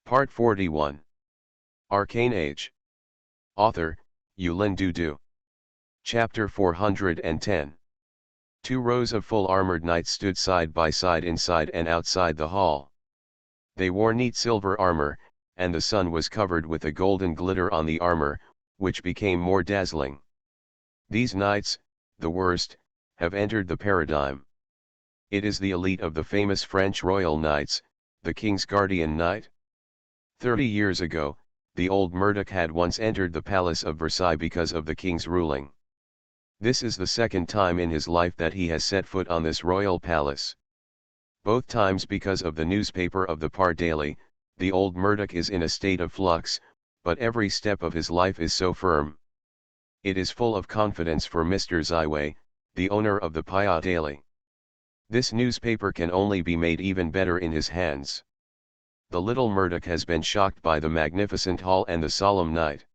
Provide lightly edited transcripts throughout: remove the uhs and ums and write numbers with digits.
Part 41. Arcane Age. Author, Yulin Dudu. Chapter 410. Two rows of full armored knights stood side by side inside and outside the hall. They wore neat silver armor, and the sun was covered with a golden glitter on the armor, which became more dazzling. These knights, the worst, have entered the paradigm. It is the elite of the famous French royal knights, the king's guardian knight. 30 years ago, the old Murdoch had once entered the palace of Versailles because of the king's ruling. This is the second time in his life that he has set foot on this royal palace. Both times because of the newspaper of the Par Daily, the old Murdoch is in a state of flux, but every step of his life is so firm. It is full of confidence for Mr. Ziwei, the owner of the Par Daily. This newspaper can only be made even better in his hands. The little Murdoch has been shocked by the magnificent hall and the solemn night.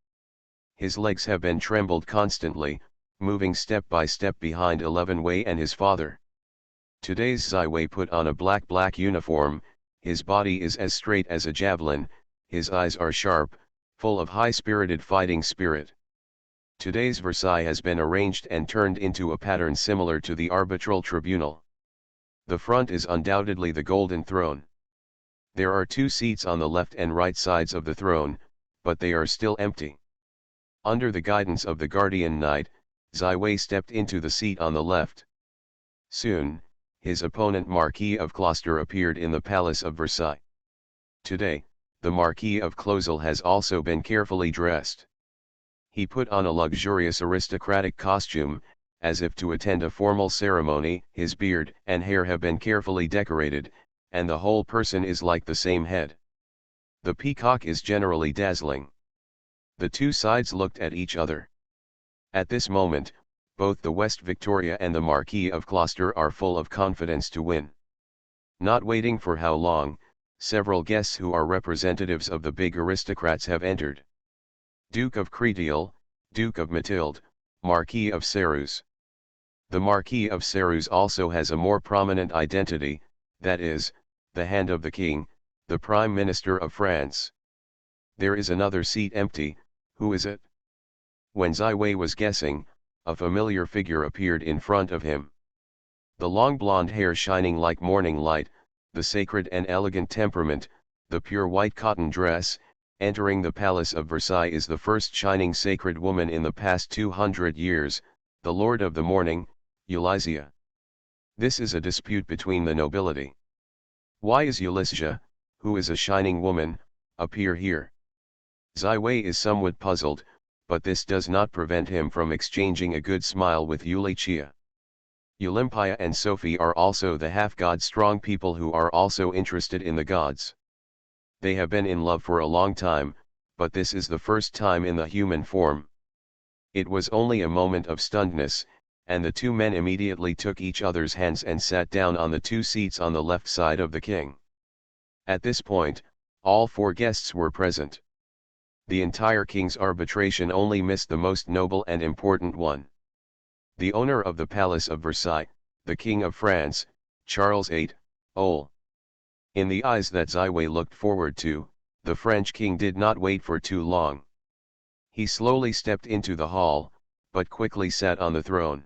His legs have been trembled constantly, moving step by step behind 11 Wei and his father. Today's Ziwei put on a black uniform, his body is as straight as a javelin, his eyes are sharp, full of high-spirited fighting spirit. Today's Versailles has been arranged and turned into a pattern similar to the arbitral tribunal. The front is undoubtedly the golden throne. There are 2 seats on the left and right sides of the throne, but they are still empty. Under the guidance of the guardian knight, Ziwei stepped into the seat on the left. Soon, his opponent Marquis of Gloucester appeared in the palace of Versailles. Today, the Marquis of Clausel has also been carefully dressed. He put on a luxurious aristocratic costume, as if to attend a formal ceremony. His beard and hair have been carefully decorated, and the whole person is like the same head. The peacock is generally dazzling. The 2 sides looked at each other. At this moment, both the West Victoria and the Marquis of Gloucester are full of confidence to win. Not waiting for how long, several guests who are representatives of the big aristocrats have entered. Duke of Créteil, Duke of Mathilde, Marquis of Serrus. The Marquis of Serrus also has a more prominent identity, that is, the hand of the king, the Prime Minister of France. There is another seat empty. Who is it? When Ziwei was guessing, a familiar figure appeared in front of him. The long blonde hair shining like morning light, the sacred and elegant temperament, the pure white cotton dress, entering the palace of Versailles is the first shining sacred woman in the past 200 years, the Lord of the Morning, Eulasia. This is a dispute between the nobility. Why is Eulasia, who is a shining woman, appear here? Ziwei is somewhat puzzled, but this does not prevent him from exchanging a good smile with Eulalia. Olympia and Sophie are also the half-god strong people who are also interested in the gods. They have been in love for a long time, but this is the first time in the human form. It was only a moment of stunnedness, and the 2 men immediately took each other's hands and sat down on the 2 seats on the left side of the king. At this point, all 4 guests were present. The entire king's arbitration only missed the most noble and important one. The owner of the Palace of Versailles, the King of France, Charles VIII, Ol. In the eyes that Ziwei looked forward to, the French king did not wait for too long. He slowly stepped into the hall, but quickly sat on the throne.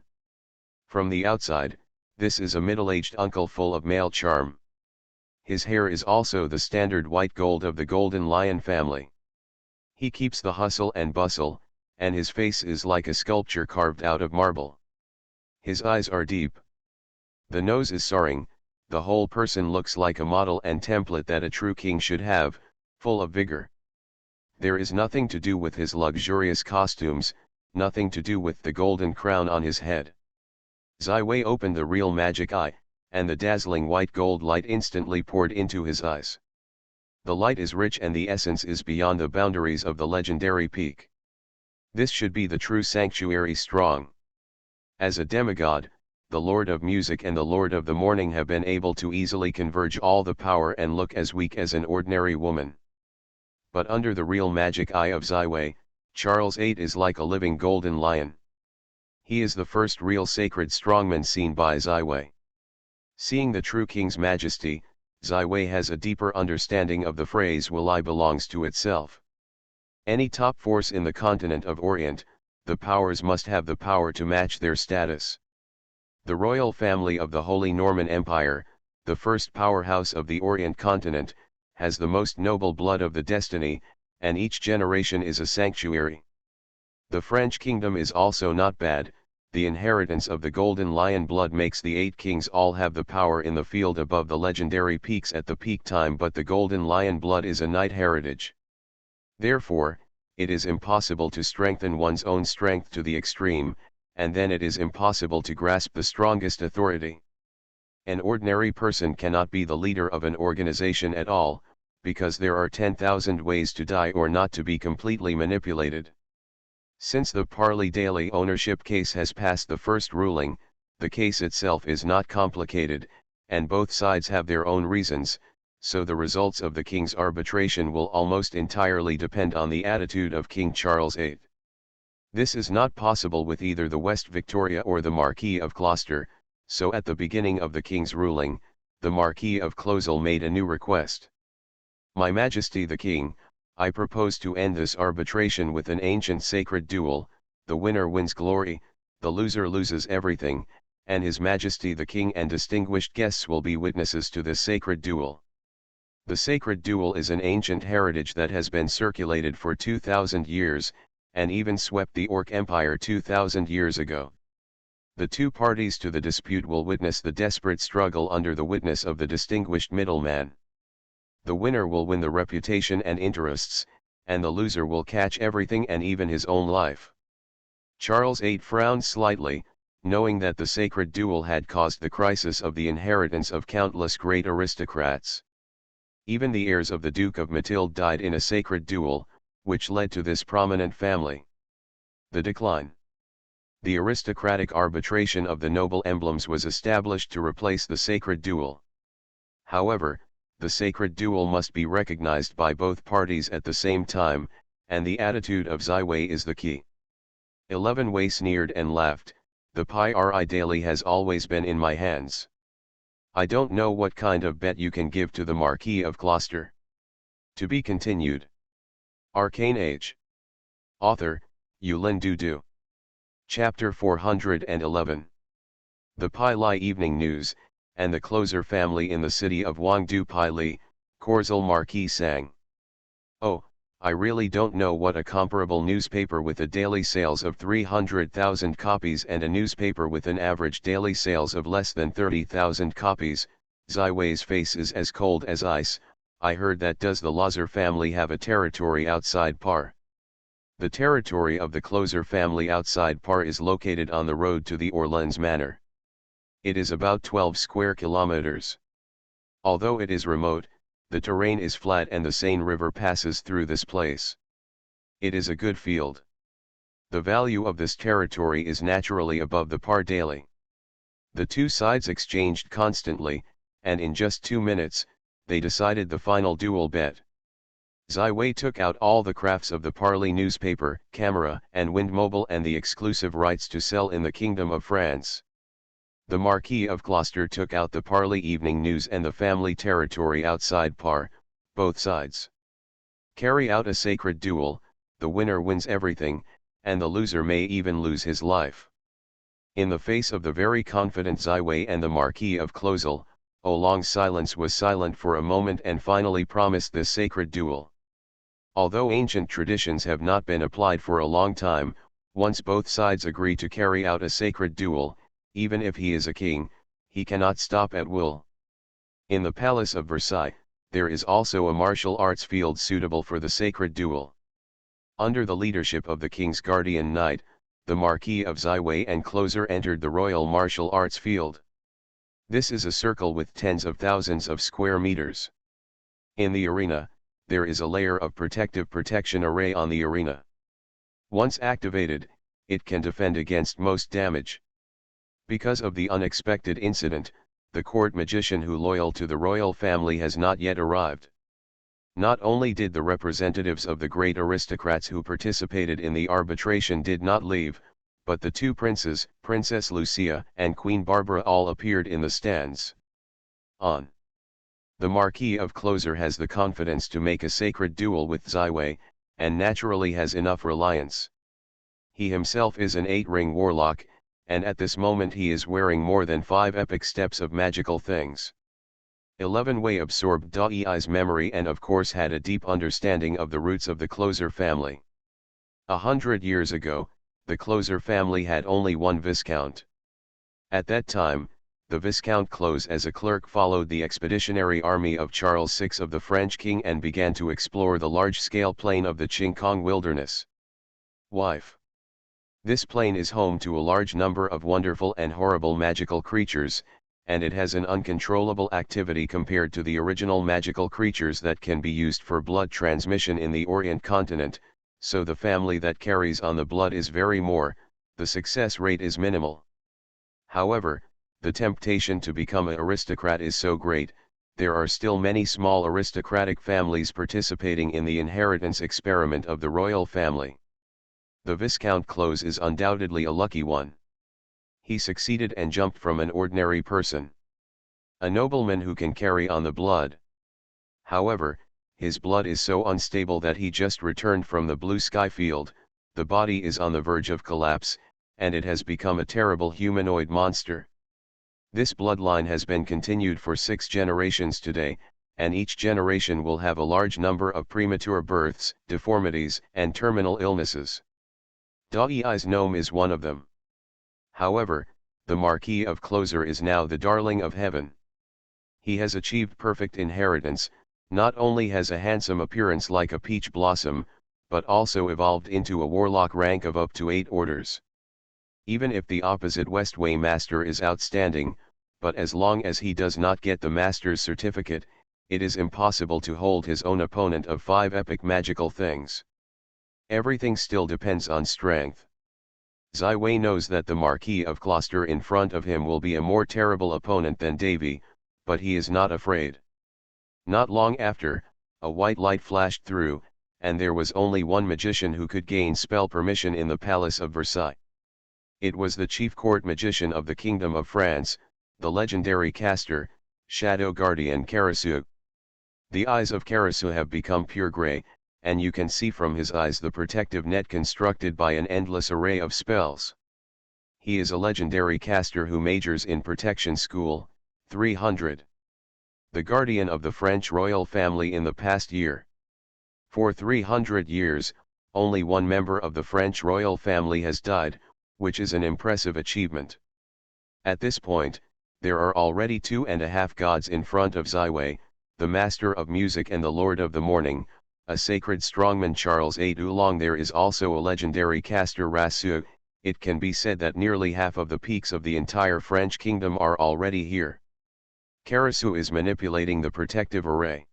From the outside, this is a middle-aged uncle full of male charm. His hair is also the standard white gold of the Golden Lion family. He keeps the hustle and bustle, and his face is like a sculpture carved out of marble. His eyes are deep. The nose is soaring, the whole person looks like a model and template that a true king should have, full of vigor. There is nothing to do with his luxurious costumes, nothing to do with the golden crown on his head. Ziwei opened the real magic eye, and the dazzling white gold light instantly poured into his eyes. The light is rich and the essence is beyond the boundaries of the legendary peak. This should be the true sanctuary strong. As a demigod, the Lord of Music and the Lord of the Morning have been able to easily converge all the power and look as weak as an ordinary woman. But under the real magic eye of Ziwei, Charles VIII is like a living golden lion. He is the first real sacred strongman seen by Ziwei. Seeing the true king's majesty, Ziwei has a deeper understanding of the phrase will I belongs to itself. Any top force in the continent of Orient, the powers must have the power to match their status. The royal family of the Holy Norman Empire, the first powerhouse of the Orient continent, has the most noble blood of the destiny, and each generation is a sanctuary. The French kingdom is also not bad. The inheritance of the Golden Lion blood makes the 8 kings all have the power in the field above the legendary peaks at the peak time, but the Golden Lion blood is a knight heritage. Therefore, it is impossible to strengthen one's own strength to the extreme, and then it is impossible to grasp the strongest authority. An ordinary person cannot be the leader of an organization at all, because there are 10,000 ways to die or not to be completely manipulated. Since the Parley Daily ownership case has passed the first ruling, the case itself is not complicated, and both sides have their own reasons, so the results of the King's arbitration will almost entirely depend on the attitude of King Charles VIII. This is not possible with either the West Victoria or the Marquis of Gloucester, so at the beginning of the King's ruling, the Marquis of Clausel made a new request. My Majesty the King, I propose to end this arbitration with an ancient sacred duel. The winner wins glory, the loser loses everything, and His Majesty the King and distinguished guests will be witnesses to this sacred duel. The sacred duel is an ancient heritage that has been circulated for 2,000 years, and even swept the Orc Empire 2,000 years ago. The two parties to the dispute will witness the desperate struggle under the witness of the distinguished middleman. The winner will win the reputation and interests, and the loser will catch everything and even his own life. Charles VIII frowned slightly, knowing that the sacred duel had caused the crisis of the inheritance of countless great aristocrats. Even the heirs of the Duke of Mathilde died in a sacred duel, which led to this prominent family. The decline. The aristocratic arbitration of the noble emblems was established to replace the sacred duel. However, the sacred duel must be recognized by both parties at the same time, and the attitude of Ziwei is the key. 11 Wei sneered and laughed, the Pi daily has always been in my hands. I don't know what kind of bet you can give to the Marquis of Gloucester. To be continued. Arcane Age. Author, Yulin Dudu. Chapter 411. The Pai Lai Evening News, and the Closer family in the city of Wangdu Pai Li, Corzel Marquis sang. Oh, I really don't know what a comparable newspaper with a daily sales of 300,000 copies and a newspaper with an average daily sales of less than 30,000 copies, Ziwei's face is as cold as ice. I heard that does the Lazar family have a territory outside Par? The territory of the Closer family outside Par is located on the road to the Orleans Manor. It is about 12 square kilometers. Although it is remote, the terrain is flat and the Seine River passes through this place. It is a good field. The value of this territory is naturally above the Par daily. The two sides exchanged constantly, and in just 2 minutes, they decided the final duel bet. Ziwei took out all the crafts of the Parley newspaper, camera, and wind mobile and the exclusive rights to sell in the Kingdom of France. The Marquis of Gloucester took out the Parley Evening News and the family territory outside Par. Both sides carry out a sacred duel, the winner wins everything, and the loser may even lose his life. In the face of the very confident Ziwei and the Marquis of Clausel, Oolong Silence was silent for a moment and finally promised this sacred duel. Although ancient traditions have not been applied for a long time, once both sides agree to carry out a sacred duel, even if he is a king, he cannot stop at will. In the Palace of Versailles, there is also a martial arts field suitable for the sacred duel. Under the leadership of the king's guardian knight, the Marquis of Ziwei and Closer entered the royal martial arts field. This is a circle with tens of thousands of square meters. In the arena, there is a layer of protective protection array on the arena. Once activated, it can defend against most damage. Because of the unexpected incident, the court magician who loyal to the royal family has not yet arrived. Not only did the representatives of the great aristocrats who participated in the arbitration did not leave, but the two princes, Princess Lucia and Queen Barbara all appeared in the stands. On The Marquis of Closer has the confidence to make a sacred duel with Ziwei, and naturally has enough reliance. He himself is an 8-ring warlock, and at this moment he is wearing more than 5 epic steps of magical things. 11 Wei absorbed Dai's memory and of course had a deep understanding of the roots of the Closer family. 100 years ago, the Closer family had only one viscount. At that time, the Viscount Close as a clerk followed the expeditionary army of Charles VI of the French king and began to explore the large-scale plain of the Qingkong wilderness. Wife. This plain is home to a large number of wonderful and horrible magical creatures, and it has an uncontrollable activity compared to the original magical creatures that can be used for blood transmission in the Orient continent, so the family that carries on the blood is very more, the success rate is minimal. However, the temptation to become an aristocrat is so great, there are still many small aristocratic families participating in the inheritance experiment of the royal family. The Viscount Close is undoubtedly a lucky one. He succeeded and jumped from an ordinary person. A nobleman who can carry on the blood. However, his blood is so unstable that he just returned from the blue sky field, the body is on the verge of collapse, and it has become a terrible humanoid monster. This bloodline has been continued for 6 generations today, and each generation will have a large number of premature births, deformities, and terminal illnesses. Dai's gnome is one of them. However, the Marquis of Closer is now the darling of heaven. He has achieved perfect inheritance, not only has a handsome appearance like a peach blossom, but also evolved into a warlock rank of up to 8 orders. Even if the opposite Westway Master is outstanding, but as long as he does not get the Master's certificate, it is impossible to hold his own opponent of 5 epic magical things. Everything still depends on strength. Ziwei knows that the Marquis of Closter in front of him will be a more terrible opponent than Davy, but he is not afraid. Not long after, a white light flashed through, and there was only one magician who could gain spell permission in the Palace of Versailles. It was the chief court magician of the Kingdom of France, the legendary caster, Shadow Guardian Karasu. The eyes of Karasu have become pure grey, and you can see from his eyes the protective net constructed by an endless array of spells. He is a legendary caster who majors in Protection School, 300. The guardian of the French royal family in the past year. For 300 years, only one member of the French royal family has died, which is an impressive achievement. At this point, there are already 2.5 gods in front of Ziwei, the Master of Music and the Lord of the Morning, a sacred strongman Charles VIII Oolong. There is also a legendary caster Rasu. It can be said that nearly half of the peaks of the entire French kingdom are already here. Karasu is manipulating the protective array.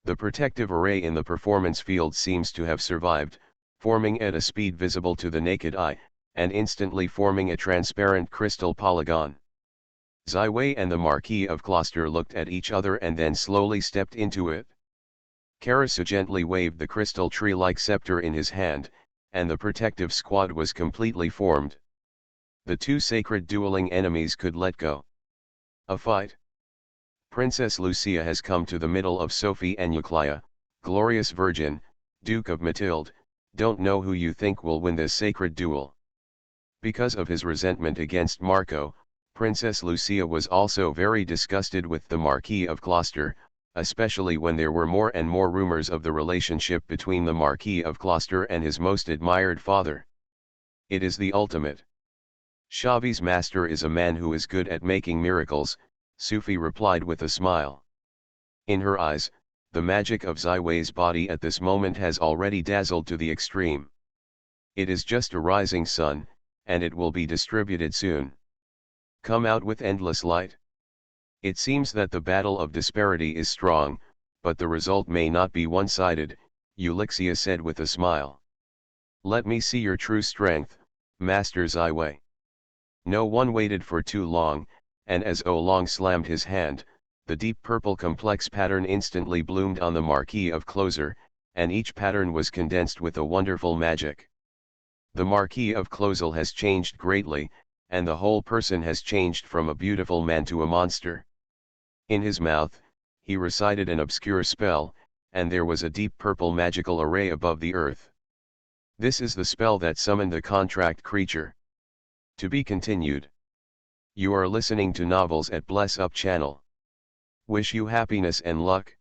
The protective array in the performance field seems to have survived, forming at a speed visible to the naked eye, and instantly forming a transparent crystal polygon. Ziwei and the Marquis of Closter looked at each other and then slowly stepped into it. Karasu gently waved the crystal tree-like scepter in his hand, and the protective squad was completely formed. The two sacred dueling enemies could let go. A fight. Princess Lucia has come to the middle of Sophie and Euclia, glorious virgin, Duke of Mathilde, don't know who you think will win this sacred duel. Because of his resentment against Marco, Princess Lucia was also very disgusted with the Marquis of Closter, especially when there were more and more rumors of the relationship between the Marquis of Closter and his most admired father. It is the ultimate. Xavi's master is a man who is good at making miracles, Sophie replied with a smile. In her eyes, the magic of Ziwei's body at this moment has already dazzled to the extreme. It is just a rising sun, and it will be distributed soon. Come out with endless light. It seems that the battle of disparity is strong, but the result may not be one-sided, Ulixia said with a smile. Let me see your true strength, Master Ziwei. No one waited for too long, and as Oolong slammed his hand, the deep purple complex pattern instantly bloomed on the Marquis of Closer, and each pattern was condensed with a wonderful magic. The Marquis of Closer has changed greatly, and the whole person has changed from a beautiful man to a monster. In his mouth, he recited an obscure spell, and there was a deep purple magical array above the earth. This is the spell that summoned the contract creature. To be continued. You are listening to Novels at Bless Up channel. Wish you happiness and luck.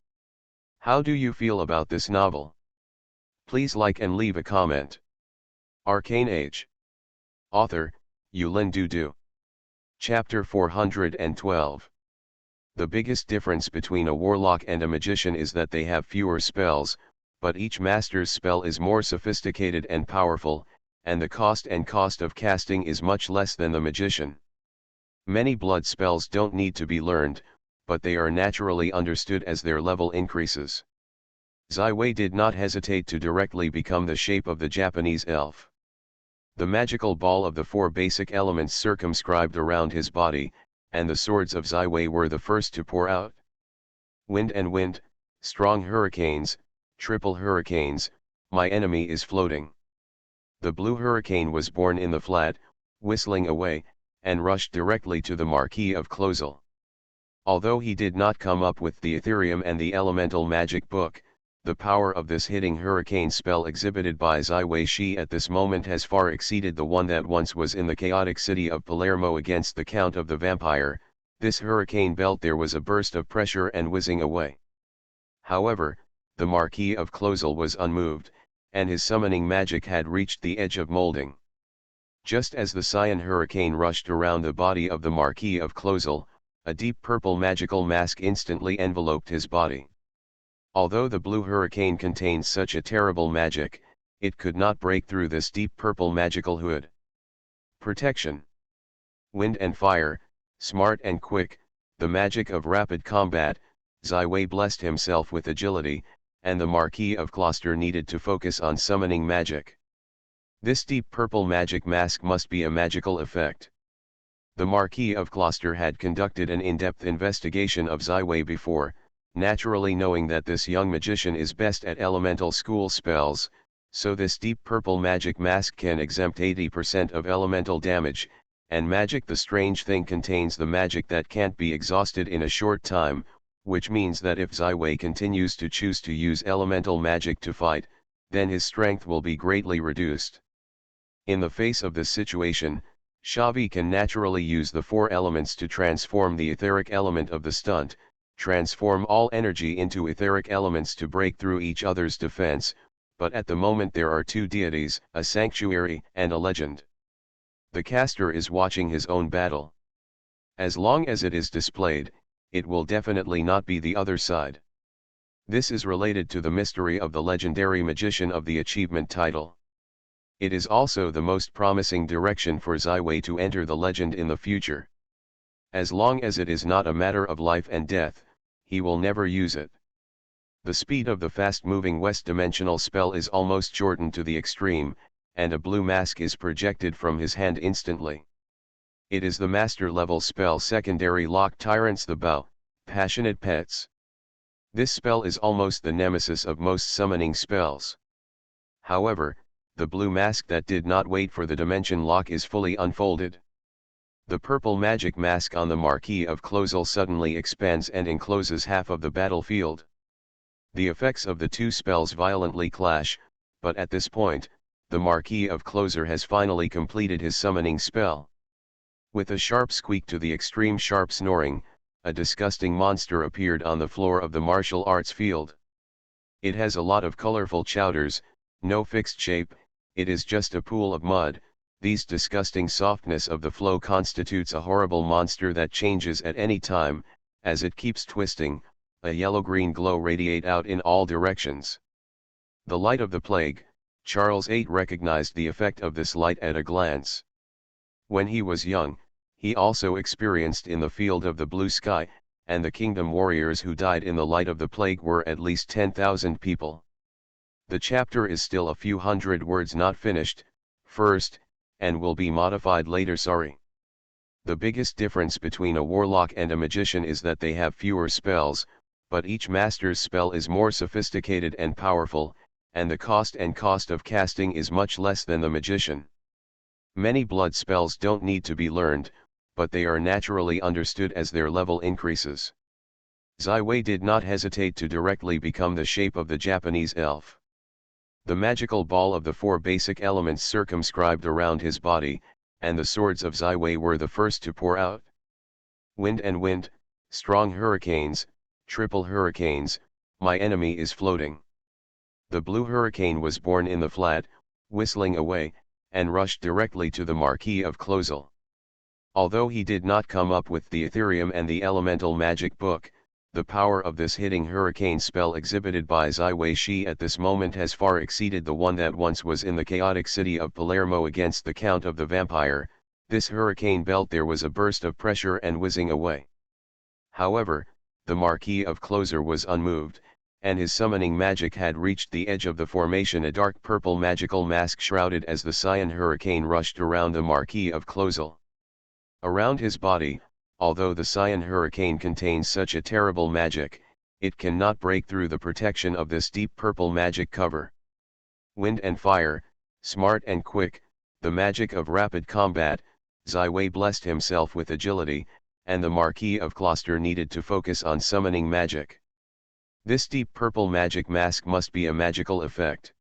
How do you feel about this novel? Please like and leave a comment. Arcane Age. Author, Yulin Dudu. Chapter 412. The biggest difference between a warlock and a magician is that they have fewer spells, but each master's spell is more sophisticated and powerful, and the cost of casting is much less than the magician. Many blood spells don't need to be learned, but they are naturally understood as their level increases. Zai Wei did not hesitate to directly become the shape of the Japanese elf. The magical ball of the four basic elements circumscribed around his body, and the swords of Zai Wei were the first to pour out. Wind and wind, strong hurricanes, triple hurricanes, my enemy is floating. The blue hurricane was born in the flat, whistling away, and rushed directly to the Marquis of Closel. Although he did not come up with the Ethereum and the Elemental Magic Book, the power of this hitting hurricane spell exhibited by Zai Wei Shi at this moment has far exceeded the one that once was in the chaotic city of Palermo against the Count of the Vampire. This hurricane belt there was a burst of pressure and whizzing away. However, the Marquis of Closel was unmoved, and his summoning magic had reached the edge of molding. Just as the cyan hurricane rushed around the body of the Marquis of Closel, a deep purple magical mask instantly enveloped his body. Although the blue hurricane contained such a terrible magic, it could not break through this deep purple magical hood. Protection. Wind and fire, smart and quick, the magic of rapid combat. Zai Wei blessed himself with agility, and the Marquis of Closter needed to focus on summoning magic. This deep purple magic mask must be a magical effect. The Marquis of Closter had conducted an in-depth investigation of Zai Wei before, naturally knowing that this young magician is best at elemental school spells, so this deep purple magic mask can exempt 80% of elemental damage, and magic, the strange thing, contains the magic that can't be exhausted in a short time, which means that if Zai Wei continues to choose to use elemental magic to fight, then his strength will be greatly reduced. In the face of this situation, Xavi can naturally use the four elements to transform the etheric element of the stunt, transform all energy into etheric elements to break through each other's defense, but at the moment there are two deities, a sanctuary and a legend. The caster is watching his own battle. As long as it is displayed, it will definitely not be the other side. This is related to the mystery of the legendary magician of the achievement title. It is also the most promising direction for Zai Wei to enter the legend in the future. As long as it is not a matter of life and death, he will never use it. The speed of the fast-moving West-dimensional spell is almost shortened to the extreme, and a blue mask is projected from his hand instantly. It is the master-level spell Secondary Lock Tyrants the Bow, Passionate Pets. This spell is almost the nemesis of most summoning spells. However, the blue mask that did not wait for the dimension lock is fully unfolded. The purple magic mask on the Marquis of Closel suddenly expands and encloses half of the battlefield. The effects of the two spells violently clash, but at this point, the Marquis of Closel has finally completed his summoning spell. With a sharp squeak to the extreme sharp snoring, a disgusting monster appeared on the floor of the martial arts field. It has a lot of colorful chowders, no fixed shape, it is just a pool of mud. These disgusting softness of the flow constitutes a horrible monster that changes at any time. As it keeps twisting, a yellow-green glow radiate out in all directions. The light of the plague. Charles VIII recognized the effect of this light at a glance. When he was young, he also experienced in the field of the blue sky, and the kingdom warriors who died in the light of the plague were at least 10,000 people. The chapter is still a few hundred words not finished, first, and will be modified later. Sorry. The biggest difference between a warlock and a magician is that they have fewer spells, but each master's spell is more sophisticated and powerful, and the cost of casting is much less than the magician. Many blood spells don't need to be learned, but they are naturally understood as their level increases. Zai did not hesitate to directly become the shape of the Japanese elf. The magical ball of the four basic elements circumscribed around his body, and the swords of Zai were the first to pour out. Wind and wind, strong hurricanes, triple hurricanes, my enemy is floating. The blue hurricane was born in the flat, whistling away, and rushed directly to the Marquis of Closel. Although he did not come up with the Ethereum and the Elemental Magic Book, the power of this hitting hurricane spell exhibited by Zai Shi at this moment has far exceeded the one that once was in the chaotic city of Palermo against the Count of the Vampire. This hurricane belt there was a burst of pressure and whizzing away. However, the Marquis of Closer was unmoved, and his summoning magic had reached the edge of the formation. A dark purple magical mask shrouded as the cyan hurricane rushed around the Marquis of Closel. Around his body, although the cyan hurricane contains such a terrible magic, it cannot break through the protection of this deep purple magic cover. Wind and fire, smart and quick, the magic of rapid combat, Zai blessed himself with agility, and the Marquis of Closter needed to focus on summoning magic. This deep purple magic mask must be a magical effect.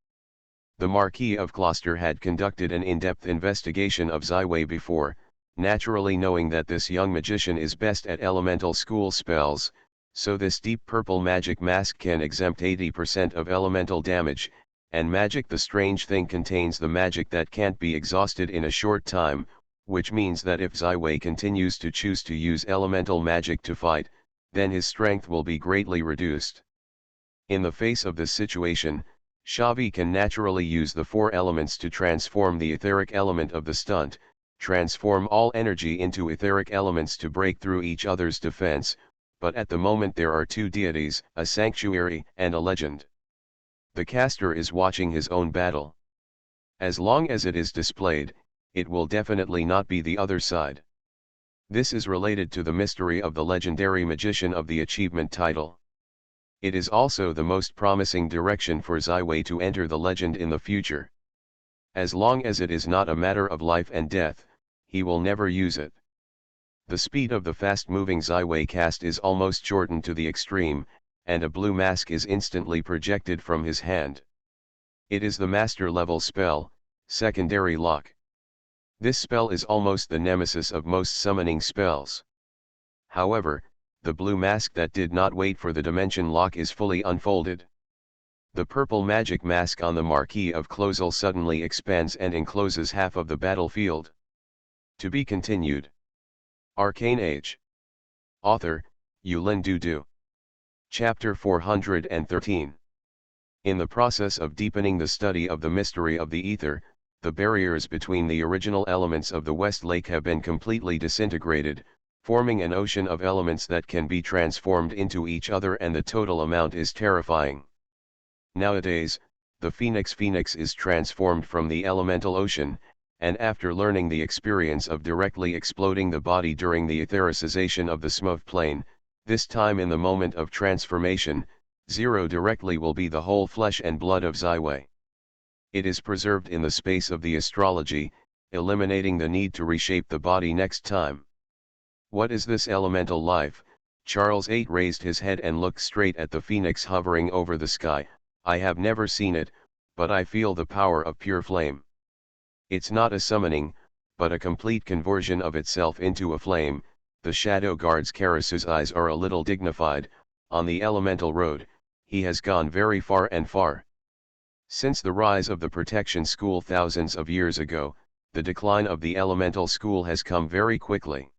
The Marquis of Closter had conducted an in-depth investigation of Zai before, naturally knowing that this young magician is best at elemental school spells, so this deep purple magic mask can exempt 80% of elemental damage, and magic the strange thing contains the magic that can't be exhausted in a short time, which means that if Zai continues to choose to use elemental magic to fight, then his strength will be greatly reduced. In the face of this situation, Xavi can naturally use the four elements to transform the etheric element of the stunt, transform all energy into etheric elements to break through each other's defense, but at the moment there are two deities, a sanctuary and a legend. The caster is watching his own battle. As long as it is displayed, it will definitely not be the other side. This is related to the mystery of the legendary magician of the achievement title. It is also the most promising direction for Zai to enter the legend in the future. As long as it is not a matter of life and death, he will never use it. The speed of the fast-moving Zai cast is almost shortened to the extreme, and a blue mask is instantly projected from his hand. It is the master-level spell, Secondary Lock. This spell is almost the nemesis of most summoning spells. However, the blue mask that did not wait for the dimension lock is fully unfolded. The purple magic mask on the Marquis of Closel suddenly expands and encloses half of the battlefield. To be continued. Arcane Age. Author, Yulin Dudu. Chapter 413. In the process of deepening the study of the mystery of the ether, the barriers between the original elements of the West Lake have been completely disintegrated, forming an ocean of elements that can be transformed into each other, and the total amount is terrifying. Nowadays, the Phoenix is transformed from the elemental ocean, and after learning the experience of directly exploding the body during the ethericization of the Smooth plane, this time in the moment of transformation, Zero directly will be the whole flesh and blood of Zai. It is preserved in the space of the astrology, eliminating the need to reshape the body next time. What is this elemental life? Charles VIII raised his head and looked straight at the phoenix hovering over the sky. I have never seen it, but I feel the power of pure flame. It's not a summoning, but a complete conversion of itself into a flame. The shadow guard's Karasu's eyes are a little dignified. On the elemental road, he has gone very far and far. Since the rise of the protection school thousands of years ago, the decline of the elemental school has come very quickly.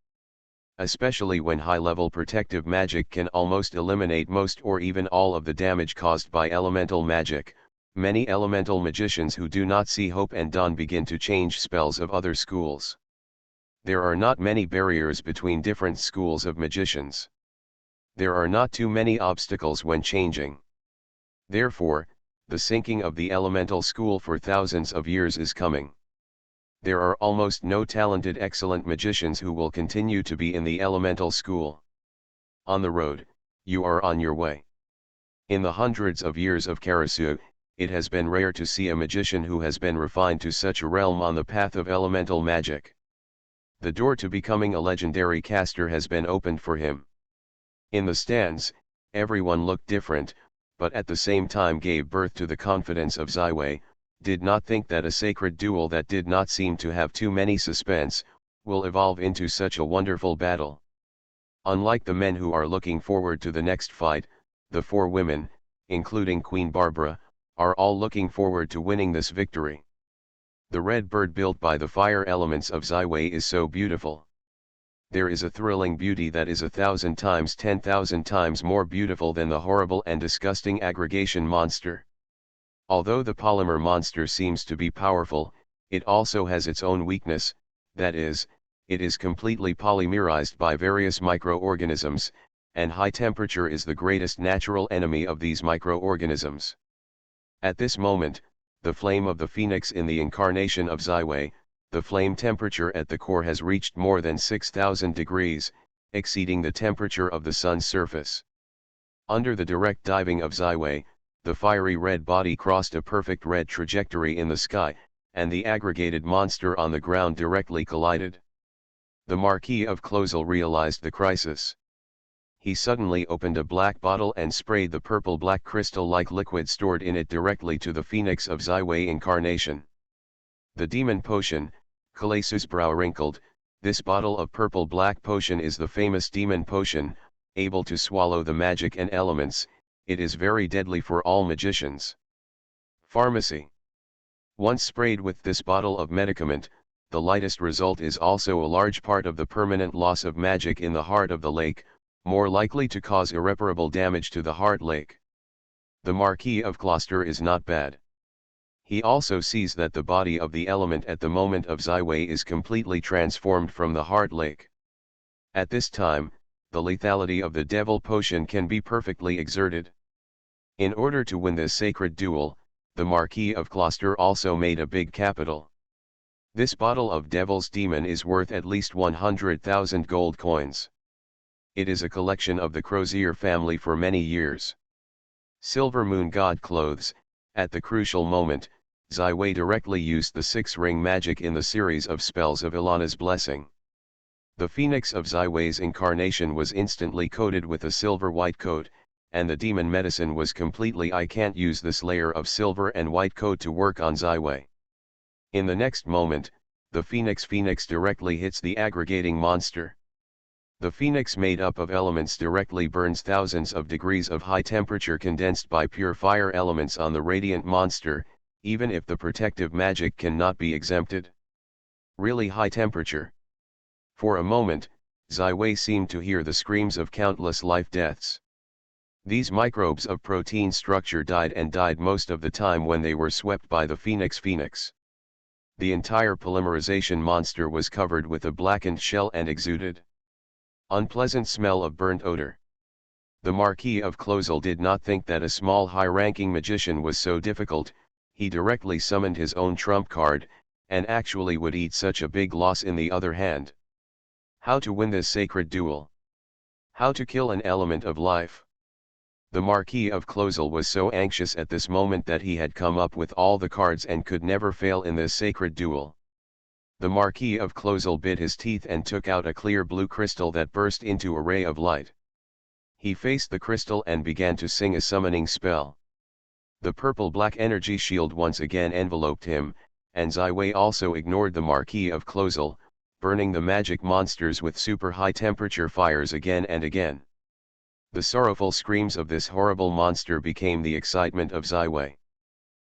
Especially when high-level protective magic can almost eliminate most or even all of the damage caused by elemental magic, many elemental magicians who do not see hope and dawn begin to change spells of other schools. There are not many barriers between different schools of magicians. There are not too many obstacles when changing. Therefore, the sinking of the elemental school for thousands of years is coming. There are almost no talented excellent magicians who will continue to be in the elemental school. On the road, you are on your way. In the hundreds of years of Karasu, it has been rare to see a magician who has been refined to such a realm on the path of elemental magic. The door to becoming a legendary caster has been opened for him. In the stands, everyone looked different, but at the same time gave birth to the confidence of Ziwei, did not think that a sacred duel that did not seem to have too many suspense, will evolve into such a wonderful battle. Unlike the men who are looking forward to the next fight, the four women, including Queen Barbara, are all looking forward to winning this victory. The red bird built by the fire elements of Ziwei is so beautiful. There is a thrilling beauty that is 1,000 times 10,000 times more beautiful than the horrible and disgusting aggregation monster. Although the polymer monster seems to be powerful, it also has its own weakness, that is, it is completely polymerized by various microorganisms, and high temperature is the greatest natural enemy of these microorganisms. At this moment, the flame of the phoenix in the incarnation of Ziwei, the flame temperature at the core has reached more than 6,000 degrees, exceeding the temperature of the sun's surface. Under the direct diving of Ziwei, the fiery red body crossed a perfect red trajectory in the sky, and the aggregated monster on the ground directly collided. The Marquis of Closel realized the crisis. He suddenly opened a black bottle and sprayed the purple-black crystal-like liquid stored in it directly to the phoenix of Ziwei incarnation. The demon potion, Kalesu's brow wrinkled. This bottle of purple-black potion is the famous demon potion, able to swallow the magic and elements. It is very deadly for all magicians. Pharmacy. Once sprayed with this bottle of medicament, the lightest result is also a large part of the permanent loss of magic in the heart of the lake, more likely to cause irreparable damage to the heart lake. The Marquis of Gloucester is not bad. He also sees that the body of the element at the moment of Ziwei is completely transformed from the heart lake. At this time, the lethality of the devil potion can be perfectly exerted. In order to win this sacred duel, the Marquis of Gloucester also made a big capital. This bottle of devil's demon is worth at least 100,000 gold coins. It is a collection of the Crozier family for many years. Silver Moon God clothes. At the crucial moment, Ziwei directly used the six-ring magic in the series of spells of Ilana's blessing. The phoenix of Ziwei's incarnation was instantly coated with a silver white coat, and the demon medicine was completely I can't use this layer of silver and white coat to work on Ziwei. In the next moment, the phoenix directly hits the aggregating monster. The phoenix made up of elements directly burns thousands of degrees of high temperature condensed by pure fire elements on the radiant monster, even if the protective magic cannot be exempted. Really high temperature. For a moment, Ziwei seemed to hear the screams of countless life deaths. These microbes of protein structure died most of the time when they were swept by the phoenix. The entire polymerization monster was covered with a blackened shell and exuded unpleasant smell of burnt odor. The Marquis of Closel did not think that a small high-ranking magician was so difficult. He directly summoned his own trump card, and actually would eat such a big loss in the other hand. How to win this sacred duel? How to kill an element of life? The Marquis of Closel was so anxious at this moment that he had come up with all the cards and could never fail in this sacred duel. The Marquis of Closel bit his teeth and took out a clear blue crystal that burst into a ray of light. He faced the crystal and began to sing a summoning spell. The purple-black energy shield once again enveloped him, and Ziwei also ignored the Marquis of Closel, burning the magic monsters with super high temperature fires again and again. The sorrowful screams of this horrible monster became the excitement of Ziwei.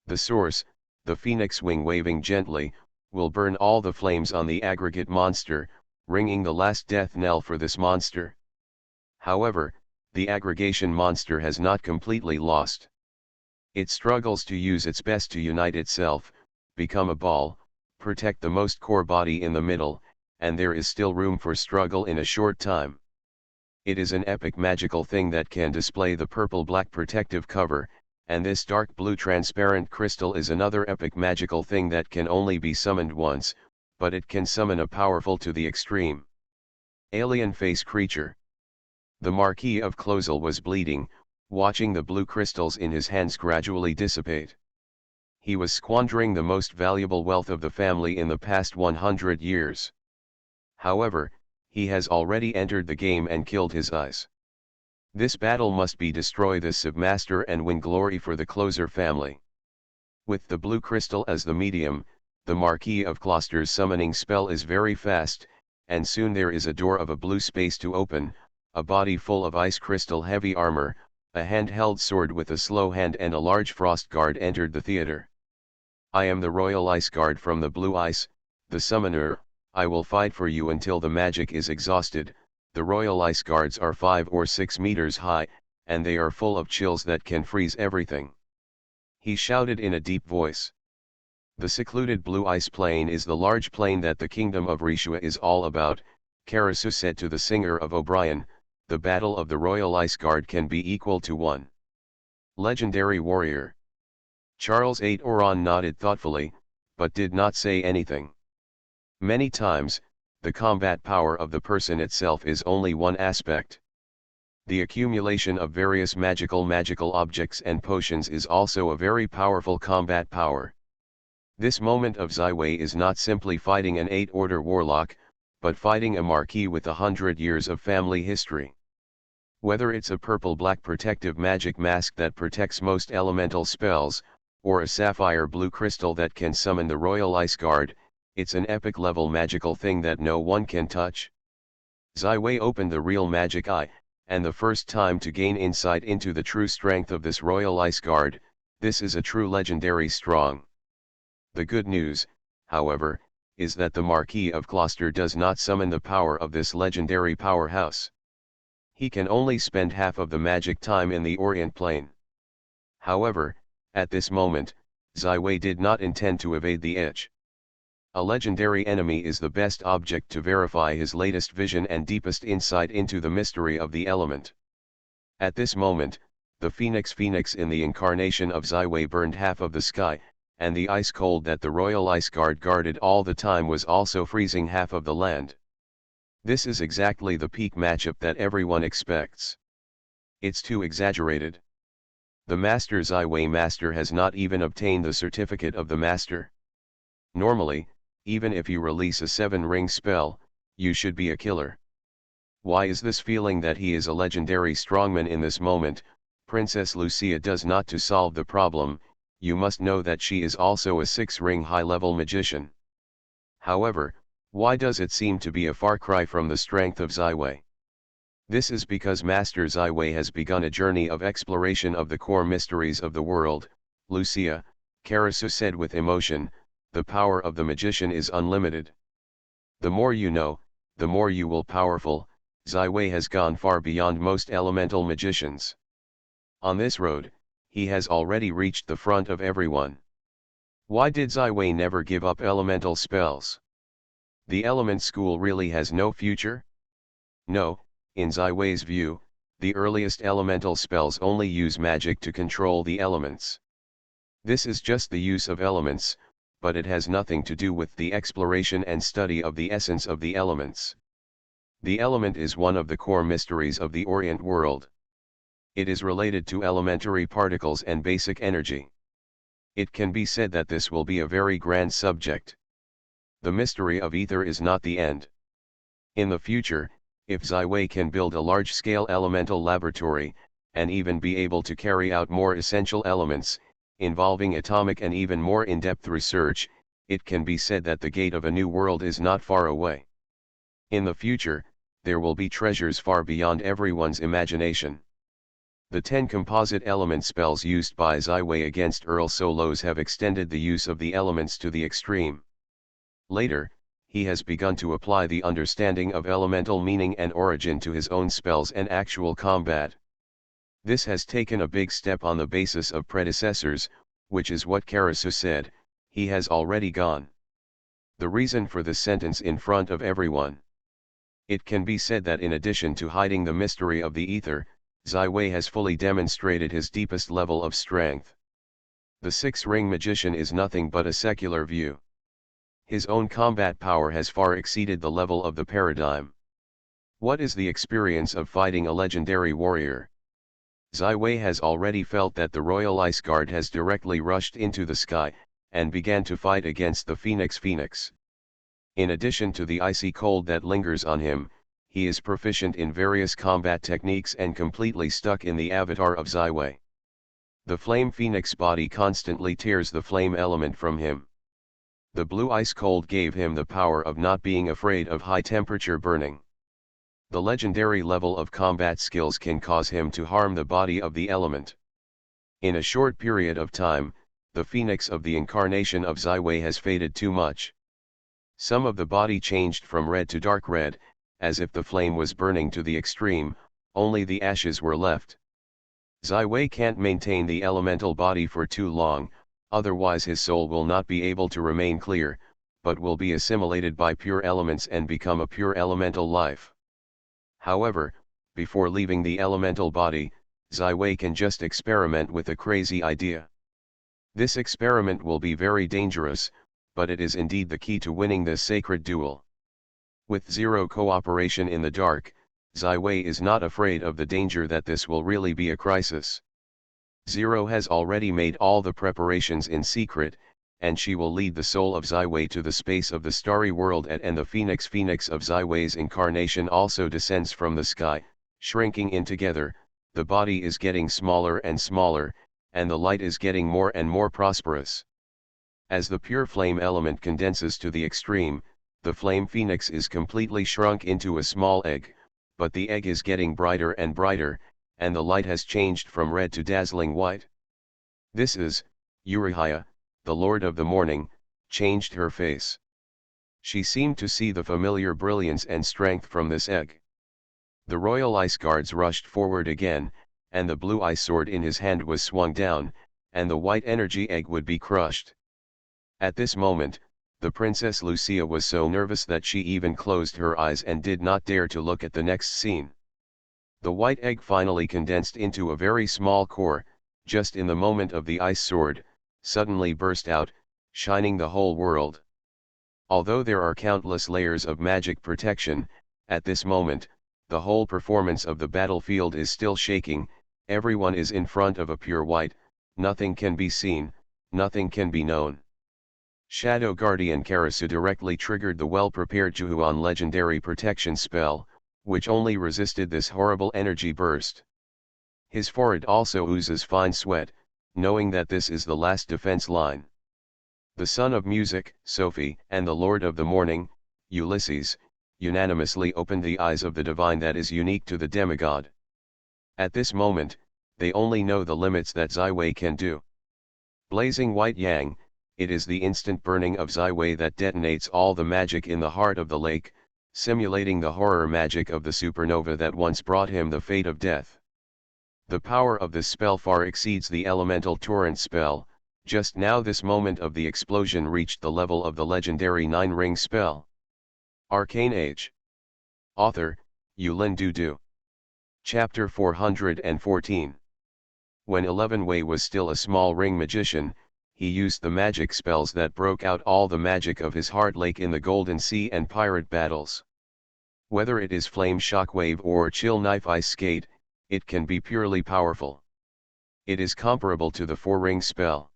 The source, the phoenix wing waving gently, will burn all the flames on the aggregate monster, ringing the last death knell for this monster. However, the aggregation monster has not completely lost. It struggles to use its best to unite itself, become a ball, protect the most core body in the middle, and there is still room for struggle in a short time. It is an epic magical thing that can display the purple-black protective cover, and this dark blue transparent crystal is another epic magical thing that can only be summoned once, but it can summon a powerful to the extreme. Alien face creature. The Marquis of Closel was bleeding, watching the blue crystals in his hands gradually dissipate. He was squandering the most valuable wealth of the family in the past 100 years. However, he has already entered the game and killed his eyes. This battle must be destroy the submaster and win glory for the closer family. With the blue crystal as the medium, the Marquis of Gloucester's summoning spell is very fast, and soon there is a door of a blue space to open, a body full of ice crystal heavy armor, a hand-held sword with a slow hand and a large frost guard entered the theater. I am the Royal Ice Guard from the Blue Ice, the summoner. I will fight for you until the magic is exhausted. The Royal Ice Guards are 5 or 6 meters high, and they are full of chills that can freeze everything. He shouted in a deep voice. The secluded blue ice plain is the large plain that the kingdom of Rishua is all about, Karasu said to the singer of O'Brien. The battle of the Royal Ice Guard can be equal to one legendary warrior. Charles VIII Oran nodded thoughtfully, but did not say anything. Many times, the combat power of the person itself is only one aspect. The accumulation of various magical objects and potions is also a very powerful combat power. This moment of Ziwei is not simply fighting an 8-order warlock, but fighting a marquis with 100 years of family history. Whether it's a purple-black protective magic mask that protects most elemental spells, or a sapphire blue crystal that can summon the Royal Ice Guard, it's an epic-level magical thing that no one can touch. Ziwei opened the real magic eye, and the first time to gain insight into the true strength of this Royal Ice Guard. This is a true legendary strong. The good news, however, is that the Marquis of Gloucester does not summon the power of this legendary powerhouse. He can only spend half of the magic time in the Orient Plain. However, at this moment, Ziwei did not intend to evade the itch. A legendary enemy is the best object to verify his latest vision and deepest insight into the mystery of the element. At this moment, the Phoenix in the incarnation of Ziwei burned half of the sky, and the ice cold that the Royal Ice Guard guarded all the time was also freezing half of the land. This is exactly the peak matchup that everyone expects. It's too exaggerated. The Master Ziwei Master has not even obtained the certificate of the Master. Normally, even if you release a 7-ring spell, you should be a killer. Why is this feeling that he is a legendary strongman in this moment? Princess Lucia does not to solve the problem. You must know that she is also a 6-ring high-level magician. However, why does it seem to be a far cry from the strength of Ziwei? This is because Master Ziwei has begun a journey of exploration of the core mysteries of the world. Lucia, Karasu said with emotion, the power of the magician is unlimited. The more you know, the more you will powerful. Ziwei has gone far beyond most elemental magicians. On this road, he has already reached the front of everyone. Why did Ziwei never give up elemental spells? The element school really has no future? No, in Ziwei's view, the earliest elemental spells only use magic to control the elements. This is just the use of elements, but it has nothing to do with the exploration and study of the essence of the elements. The element is one of the core mysteries of the Orient world. It is related to elementary particles and basic energy. It can be said that this will be a very grand subject. The mystery of ether is not the end. In the future, if Ziwei can build a large-scale elemental laboratory, and even be able to carry out more essential elements, involving atomic and even more in-depth research, it can be said that the gate of a new world is not far away. In the future, there will be treasures far beyond everyone's imagination. The 10 composite element spells used by Ziwei against Earl Solos have extended the use of the elements to the extreme. Later, he has begun to apply the understanding of elemental meaning and origin to his own spells and actual combat. This has taken a big step on the basis of predecessors, which is what Karasu said. He has already gone. The reason for this sentence in front of everyone. It can be said that in addition to hiding the mystery of the ether, Ziwei has fully demonstrated his deepest level of strength. The 6-ring magician is nothing but a secular view. His own combat power has far exceeded the level of the paradigm. What is the experience of fighting a legendary warrior? Ziwei has already felt that the Royal Ice Guard has directly rushed into the sky, and began to fight against the Phoenix. In addition to the icy cold that lingers on him, he is proficient in various combat techniques and completely stuck in the avatar of Zai. The Flame Phoenix body constantly tears the flame element from him. The blue ice cold gave him the power of not being afraid of high temperature burning. The legendary level of combat skills can cause him to harm the body of the element. In a short period of time, the phoenix of the incarnation of Zai has faded too much. Some of the body changed from red to dark red, as if the flame was burning to the extreme, only the ashes were left. Zai can't maintain the elemental body for too long, otherwise his soul will not be able to remain clear, but will be assimilated by pure elements and become a pure elemental life. However, before leaving the elemental body, Zai can just experiment with a crazy idea. This experiment will be very dangerous, but it is indeed the key to winning this sacred duel. With zero cooperation in the dark, Zai is not afraid of the danger that this will really be a crisis. Zero has already made all the preparations in secret, and she will lead the soul of Zai to the space of the starry world and the phoenix of Zai's incarnation also descends from the sky, shrinking in together. The body is getting smaller and smaller, and the light is getting more and more prosperous. As the pure flame element condenses to the extreme, the flame phoenix is completely shrunk into a small egg, but the egg is getting brighter and brighter, and the light has changed from red to dazzling white. This is, Uriah, the Lord of the Morning, changed her face. She seemed to see the familiar brilliance and strength from this egg. The royal ice guards rushed forward again, and the blue ice sword in his hand was swung down, and the white energy egg would be crushed. At this moment, the Princess Lucia was so nervous that she even closed her eyes and did not dare to look at the next scene. The white egg finally condensed into a very small core, just in the moment of the ice sword, suddenly burst out, shining the whole world. Although there are countless layers of magic protection, at this moment, the whole performance of the battlefield is still shaking, everyone is in front of a pure white, nothing can be seen, nothing can be known. Shadow Guardian Karasu directly triggered the well-prepared Juhuan legendary protection spell, which only resisted this horrible energy burst. His forehead also oozes fine sweat, knowing that this is the last defense line. The Son of Music, Sophie, and the Lord of the Morning, Ulysses, unanimously opened the eyes of the divine that is unique to the demigod. At this moment, they only know the limits that Zai can do. Blazing white yang, it is the instant burning of Zai that detonates all the magic in the heart of the lake, simulating the horror magic of the supernova that once brought him the fate of death. The power of this spell far exceeds the elemental torrent spell. Just now this moment of the explosion reached the level of the legendary 9-ring spell. Arcane Age. Author, Yulin Dudu. Chapter 414. When 11 Wei was still a small ring magician, he used the magic spells that broke out all the magic of his heart lake in the Golden Sea and pirate battles. Whether it is Flame Shockwave or Chill Knife Ice Skate, it can be purely powerful. It is comparable to the 4-ring spell.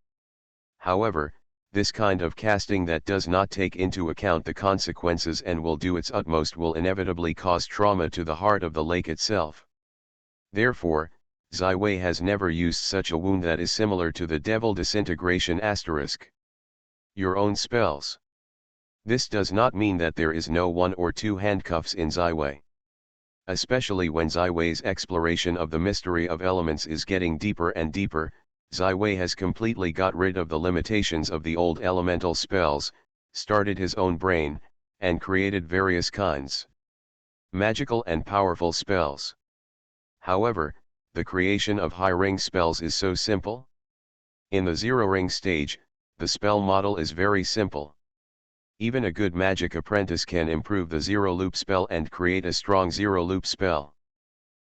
However, this kind of casting that does not take into account the consequences and will do its utmost will inevitably cause trauma to the heart of the lake itself. Therefore, Zai has never used such a wound that is similar to the Devil Disintegration *. Your own spells. This does not mean that there is no 1 or 2 handcuffs in Zai. Especially when Zai's exploration of the mystery of elements is getting deeper and deeper, Zai has completely got rid of the limitations of the old elemental spells, started his own brain, and created various kinds magical and powerful spells. However, the creation of high-ring spells is so simple. In the 0-ring stage, the spell model is very simple. Even a good magic apprentice can improve the 0-loop spell and create a strong 0-loop spell.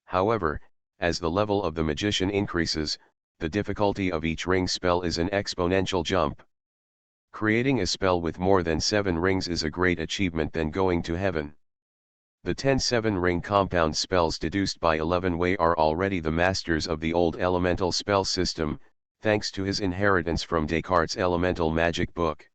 However, as the level of the magician increases, the difficulty of each ring spell is an exponential jump. Creating a spell with more than 7 rings is a great achievement than going to heaven. The 10 7-ring compound spells deduced by 11 Wei are already the masters of the old elemental spell system, thanks to his inheritance from Descartes' elemental magic book.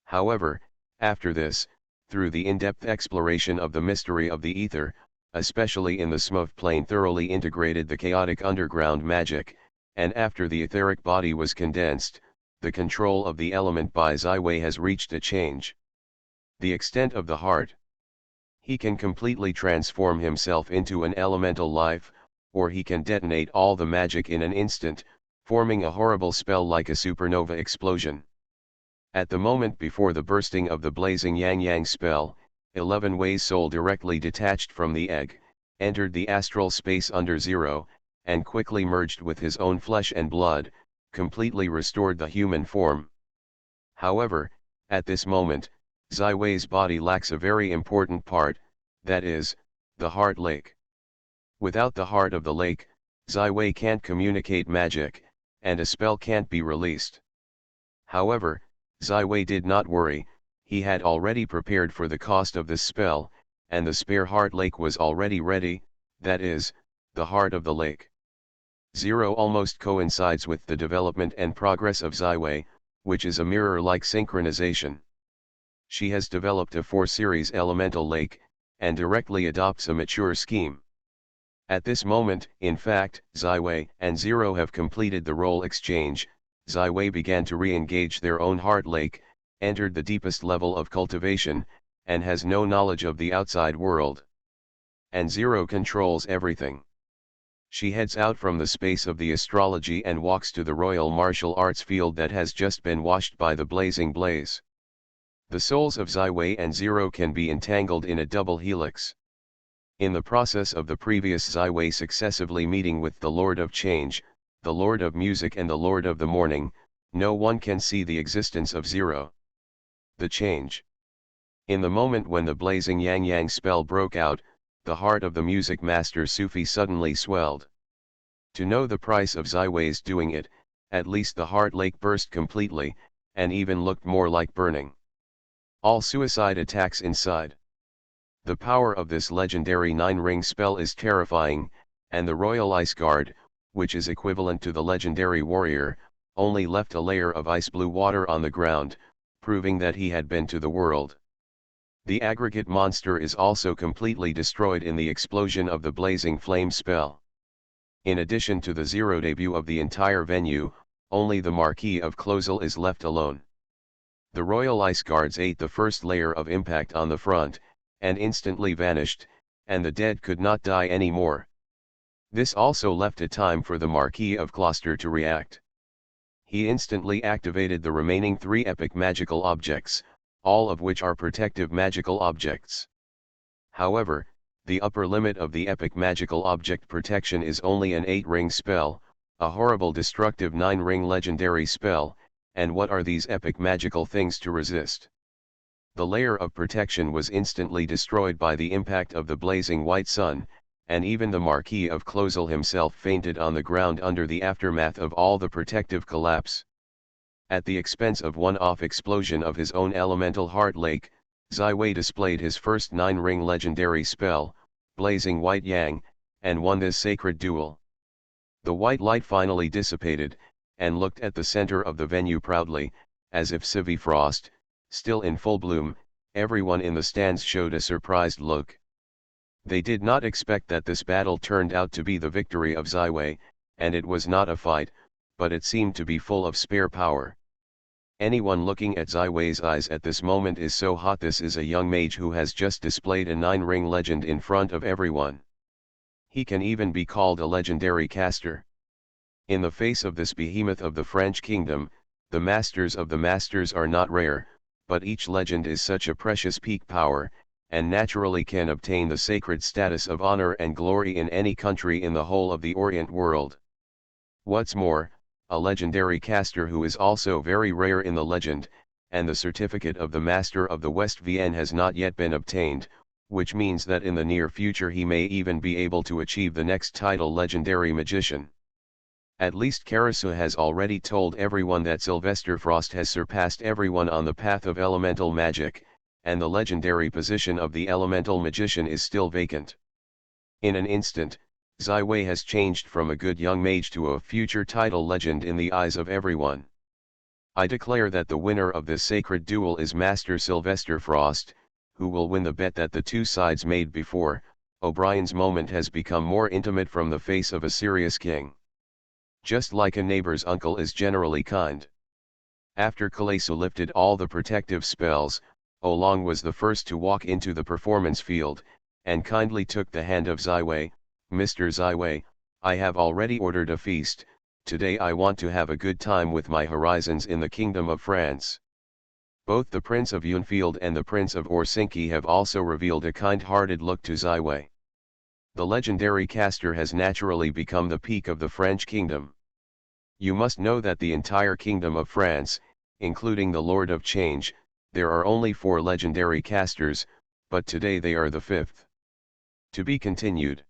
However, after this, through the in-depth exploration of the mystery of the ether, especially in the Smurf plane, thoroughly integrated the chaotic underground magic, and after the etheric body was condensed, the control of the element by Ziwei has reached a change. The extent of the heart. He can completely transform himself into an elemental life, or he can detonate all the magic in an instant, forming a horrible spell like a supernova explosion. At the moment before the bursting of the blazing Yang spell, 11 Wei's soul directly detached from the egg, entered the astral space under zero, and quickly merged with his own flesh and blood, completely restored the human form. However, at this moment, Ziwei's body lacks a very important part, that is, the heart lake. Without the heart of the lake, Ziwei can't communicate magic, and a spell can't be released. However, Ziwei did not worry, he had already prepared for the cost of this spell, and the spare heart lake was already ready, that is, the heart of the lake. Zero almost coincides with the development and progress of Ziwei, which is a mirror-like synchronization. She has developed a 4-series elemental lake, and directly adopts a mature scheme. At this moment, in fact, Ziwei and Zero have completed the role exchange. Ziwei began to re-engage their own heart lake, entered the deepest level of cultivation, and has no knowledge of the outside world. And Zero controls everything. She heads out from the space of the astrology and walks to the royal martial arts field that has just been washed by the blazing blaze. The souls of Ziwei and Zero can be entangled in a double helix. In the process of the previous Ziwei successively meeting with the Lord of Change, the Lord of Music and the Lord of the Morning, no one can see the existence of Zero. The change. In the moment when the blazing Yang spell broke out, the heart of the music master Sufi suddenly swelled. To know the price of Ziwei's doing it, at least the heart lake burst completely, and even looked more like burning. All suicide attacks inside. The power of this legendary 9-ring spell is terrifying, and the Royal Ice Guard, which is equivalent to the legendary warrior, only left a layer of ice blue water on the ground, proving that he had been to the world. The aggregate monster is also completely destroyed in the explosion of the blazing flame spell. In addition to the Zero debut of the entire venue, only the Marquis of Closel is left alone. The Royal Ice Guards ate the first layer of impact on the front, and instantly vanished, and the dead could not die anymore. This also left a time for the Marquis of Gloucester to react. He instantly activated the remaining 3 epic magical objects, all of which are protective magical objects. However, the upper limit of the epic magical object protection is only an 8-ring spell, a horrible destructive 9-ring legendary spell, and what are these epic magical things to resist? The layer of protection was instantly destroyed by the impact of the blazing white sun, and even the Marquis of Closel himself fainted on the ground under the aftermath of all the protective collapse. At the expense of one-off explosion of his own elemental heart lake, Ziwei displayed his first 9-ring legendary spell, Blazing White Yang, and won this sacred duel. The white light finally dissipated, and looked at the center of the venue proudly, as if Civi Frost, still in full bloom. Everyone in the stands showed a surprised look. They did not expect that this battle turned out to be the victory of Ziwei, and it was not a fight, but it seemed to be full of spare power. Anyone looking at Ziwei's eyes at this moment is so hot. This is a young mage who has just displayed a 9-ring legend in front of everyone. He can even be called a legendary caster. In the face of this behemoth of the French kingdom, the masters of the masters are not rare, but each legend is such a precious peak power, and naturally can obtain the sacred status of honor and glory in any country in the whole of the Orient world. What's more, a legendary caster who is also very rare in the legend, and the certificate of the Master of the West Vienne has not yet been obtained, which means that in the near future he may even be able to achieve the next title, Legendary Magician. At least Carissa has already told everyone that Sylvester Frost has surpassed everyone on the path of elemental magic, and the legendary position of the elemental magician is still vacant. In an instant, Ziwei has changed from a good young mage to a future title legend in the eyes of everyone. I declare that the winner of this sacred duel is Master Sylvester Frost, who will win the bet that the two sides made before. O'Brien's moment has become more intimate from the face of a serious king. Just like a neighbor's uncle is generally kind. After Kalesu lifted all the protective spells, Oolong was the first to walk into the performance field, and kindly took the hand of Ziwei. Mr. Ziwei, I have already ordered a feast. Today I want to have a good time with my horizons in the Kingdom of France. Both the Prince of Yunfield and the Prince of Orsinki have also revealed a kind-hearted look to Ziwei. The legendary caster has naturally become the peak of the French kingdom. You must know that the entire Kingdom of France, including the Lord of Change, there are only 4 legendary casters, but today they are the 5th. To be continued.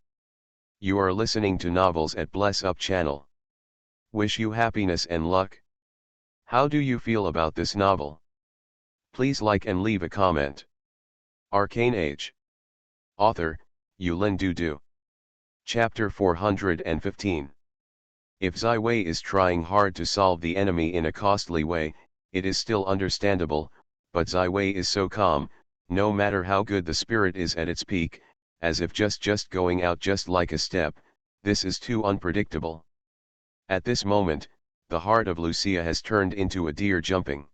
You are listening to Novels at Bless Up channel. Wish you happiness and luck. How do you feel about this novel? Please like and leave a comment. Arcane Age. Author, Yulin Dudu. Chapter 415. If Ziwei is trying hard to solve the enemy in a costly way, it is still understandable, but Ziwei is so calm, no matter how good the spirit is at its peak, as if just going out just like a step. This is too unpredictable. At this moment, the heart of Lucia has turned into a deer jumping.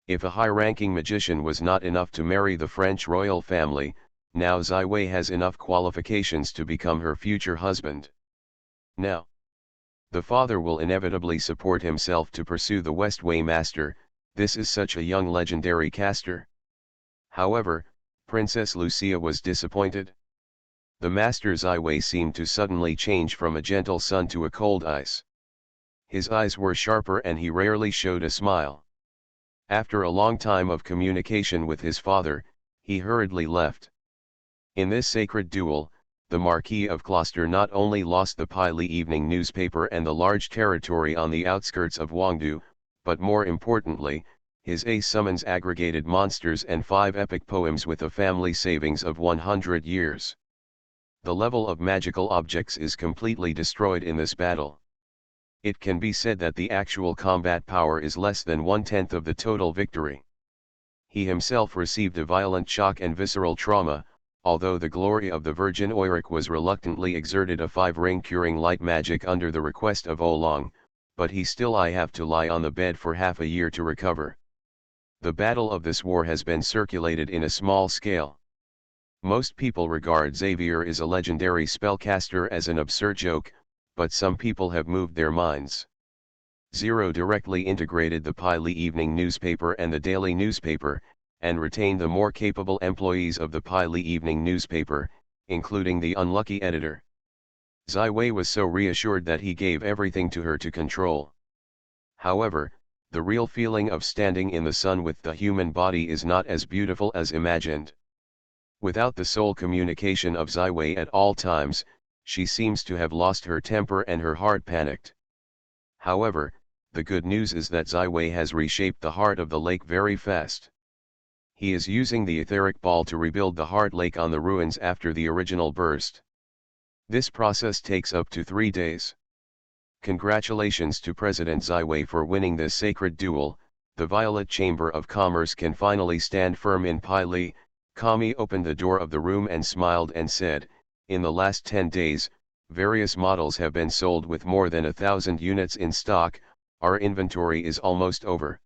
If a high-ranking magician was not enough to marry the French royal family, now Ziwei has enough qualifications to become her future husband. Now, the father will inevitably support himself to pursue the Westway master. This is such a young legendary caster. However, Princess Lucia was disappointed. The master Ziwei seemed to suddenly change from a gentle sun to a cold ice. His eyes were sharper and he rarely showed a smile. After a long time of communication with his father, he hurriedly left. In this sacred duel, the Marquis of Gloucester not only lost the Pili evening newspaper and the large territory on the outskirts of Wangdu, but more importantly, his ace summons aggregated monsters and 5 epic poems with a family savings of 100 years. The level of magical objects is completely destroyed in this battle. It can be said that the actual combat power is less than 1/10 of the total victory. He himself received a violent shock and visceral trauma, although the glory of the Virgin Oiric was reluctantly exerted a 5-ring curing light magic under the request of Oolong, but he still I have to lie on the bed for half a year to recover. The battle of this war has been circulated in a small scale. Most people regard Xavier as a legendary spellcaster as an absurd joke, but some people have moved their minds. Zero directly integrated the Pili evening newspaper and the daily newspaper, and retained the more capable employees of the Pili evening newspaper, including the unlucky editor. Ziwei was so reassured that he gave everything to her to control. However, the real feeling of standing in the sun with the human body is not as beautiful as imagined. Without the soul communication of Ziwei at all times, she seems to have lost her temper and her heart panicked. However, the good news is that Ziwei has reshaped the heart of the lake very fast. He is using the etheric ball to rebuild the heart lake on the ruins after the original burst. This process takes up to 3 days. Congratulations to President Ziwei for winning this sacred duel. The Violet Chamber of Commerce can finally stand firm in Pili. Kami opened the door of the room and smiled and said, "In the last 10 days, various models have been sold with more than 1,000 units in stock. Our inventory is almost over.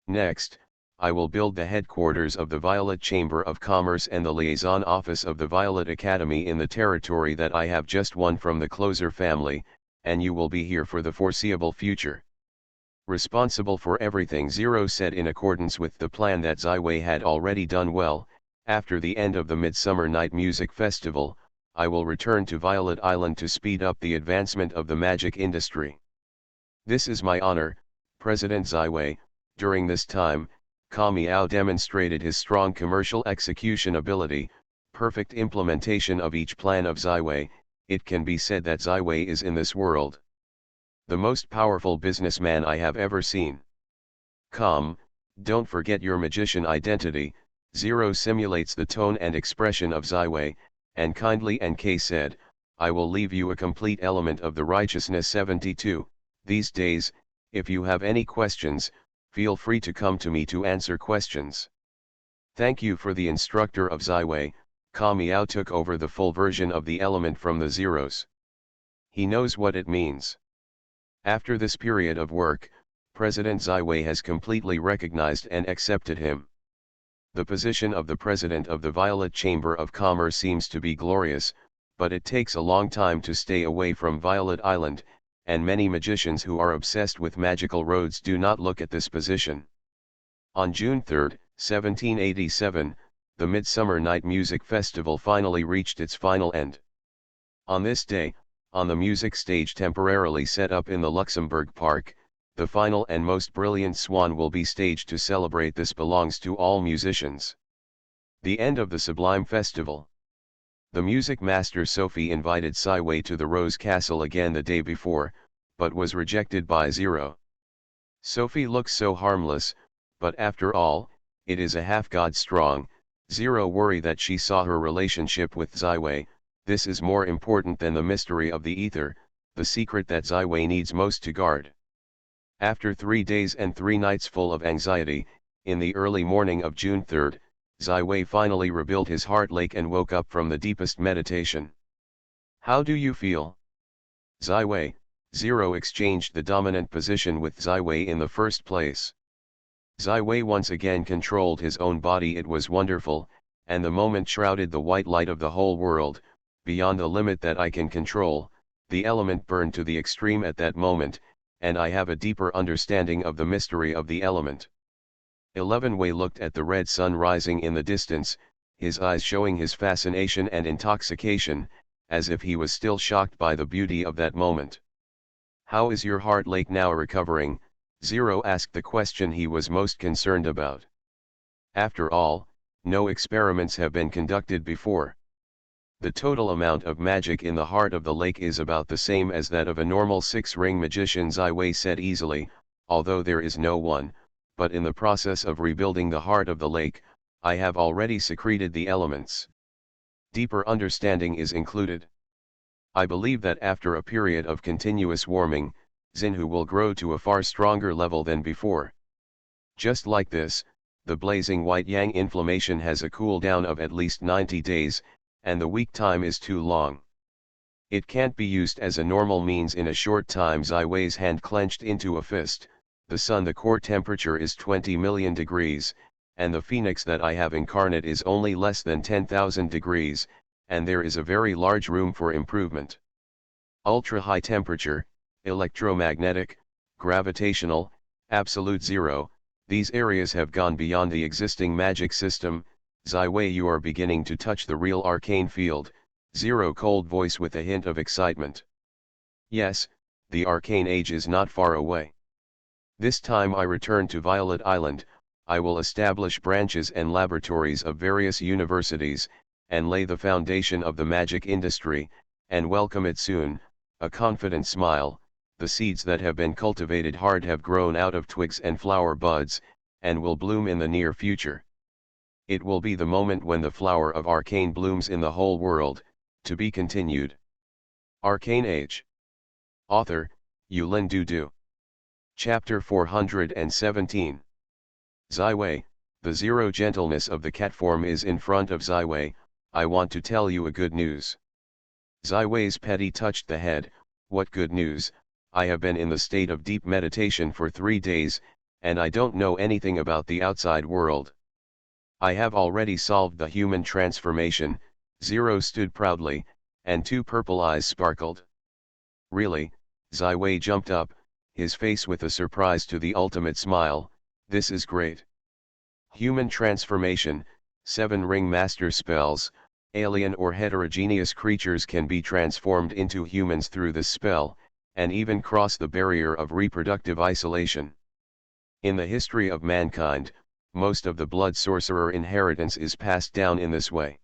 Next, I will build the headquarters of the Violet Chamber of Commerce and the liaison office of the Violet Academy in the territory that I have just won from the Closer family, and you will be here for the foreseeable future." Responsible for everything, Zero said in accordance with the plan that Ziwei had already done well. After the end of the Midsummer Night Music Festival, I will return to Violet Island to speed up the advancement of the magic industry. This is my honor, President Ziwei. During this time, Kamiao demonstrated his strong commercial execution ability, perfect implementation of each plan of Ziwei. It can be said that Ziwei is in this world the most powerful businessman I have ever seen. Don't forget your magician identity. Zero simulates the tone and expression of Ziwei, and kindly NK said, "I will leave you a complete element of the Righteousness 72. These days, if you have any questions, feel free to come to me to answer questions." Thank you for the instructor of Ziwei. Kamiao took over the full version of the element from the zeros. He knows what it means. After this period of work, President Ziwei has completely recognized and accepted him. The position of the president of the Violet Chamber of Commerce seems to be glorious, but it takes a long time to stay away from Violet Island, and many magicians who are obsessed with magical roads do not look at this position. On June 3, 1787, the Midsummer Night Music Festival finally reached its final end. On this day, on the music stage temporarily set up in the Luxembourg Park, the final and most brilliant swan will be staged to celebrate. This belongs to all musicians. The end of the sublime festival. The music master Sophie invited Ziwei to the Rose Castle again the day before, but was rejected by Zero. Sophie looks so harmless, but after all, it is a half-god strong. Zero worry that she saw her relationship with Ziwei. This is more important than the mystery of the ether, the secret that Ziwei needs most to guard. After 3 days and 3 nights full of anxiety, in the early morning of June 3, Ziwei finally rebuilt his heart lake and woke up from the deepest meditation. How do you feel? Ziwei. Zero exchanged the dominant position with Ziwei in the first place. Ziwei once again controlled his own body. It was wonderful, and the moment shrouded the white light of the whole world, beyond the limit that I can control. The element burned to the extreme at that moment, and I have a deeper understanding of the mystery of the element. 11 Wei looked at the red sun rising in the distance, his eyes showing his fascination and intoxication, as if he was still shocked by the beauty of that moment. How is your heart lake now recovering? Zero asked the question he was most concerned about. After all, no experiments have been conducted before. The total amount of magic in the heart of the lake is about the same as that of a normal 6-ring magician, Ziwei said easily, although there is no one, but in the process of rebuilding the heart of the lake, I have already secreted the elements. Deeper understanding is included. I believe that after a period of continuous warming, Xinhu will grow to a far stronger level than before. Just like this, the blazing white yang inflammation has a cool down of at least 90 days, and the weak time is too long. It can't be used as a normal means in a short time. Ziwei's hand clenched into a fist. The sun, the core temperature is 20 million degrees, and the phoenix that I have incarnate is only less than 10,000 degrees, and there is a very large room for improvement. Ultra-high temperature, electromagnetic, gravitational, absolute zero, these areas have gone beyond the existing magic system. Ziwei, you are beginning to touch the real arcane field. Zero cold voice with a hint of excitement. Yes, the Arcane Age is not far away. This time I return to Violet Island. I will establish branches and laboratories of various universities, and lay the foundation of the magic industry, and welcome it soon. A confident smile. The seeds that have been cultivated hard have grown out of twigs and flower buds, and will bloom in the near future. It will be the moment when the flower of arcane blooms in the whole world. To be continued. Arcane Age. Author, Yulin Dudu. Chapter 417. Ziwei, the zero gentleness of the cat form is in front of Ziwei. I want to tell you a good news. Ziwei's petty touched the head. What good news? I have been in the state of deep meditation for 3 days, and I don't know anything about the outside world. I have already solved the human transformation. Zero stood proudly, and 2 purple eyes sparkled. Really? Ziwei jumped up, his face with a surprise to the ultimate smile. This is great. Human transformation, 7-ring master spells. Alien or heterogeneous creatures can be transformed into humans through this spell, and even cross the barrier of reproductive isolation. In the history of mankind, most of the blood sorcerer inheritance is passed down in this way.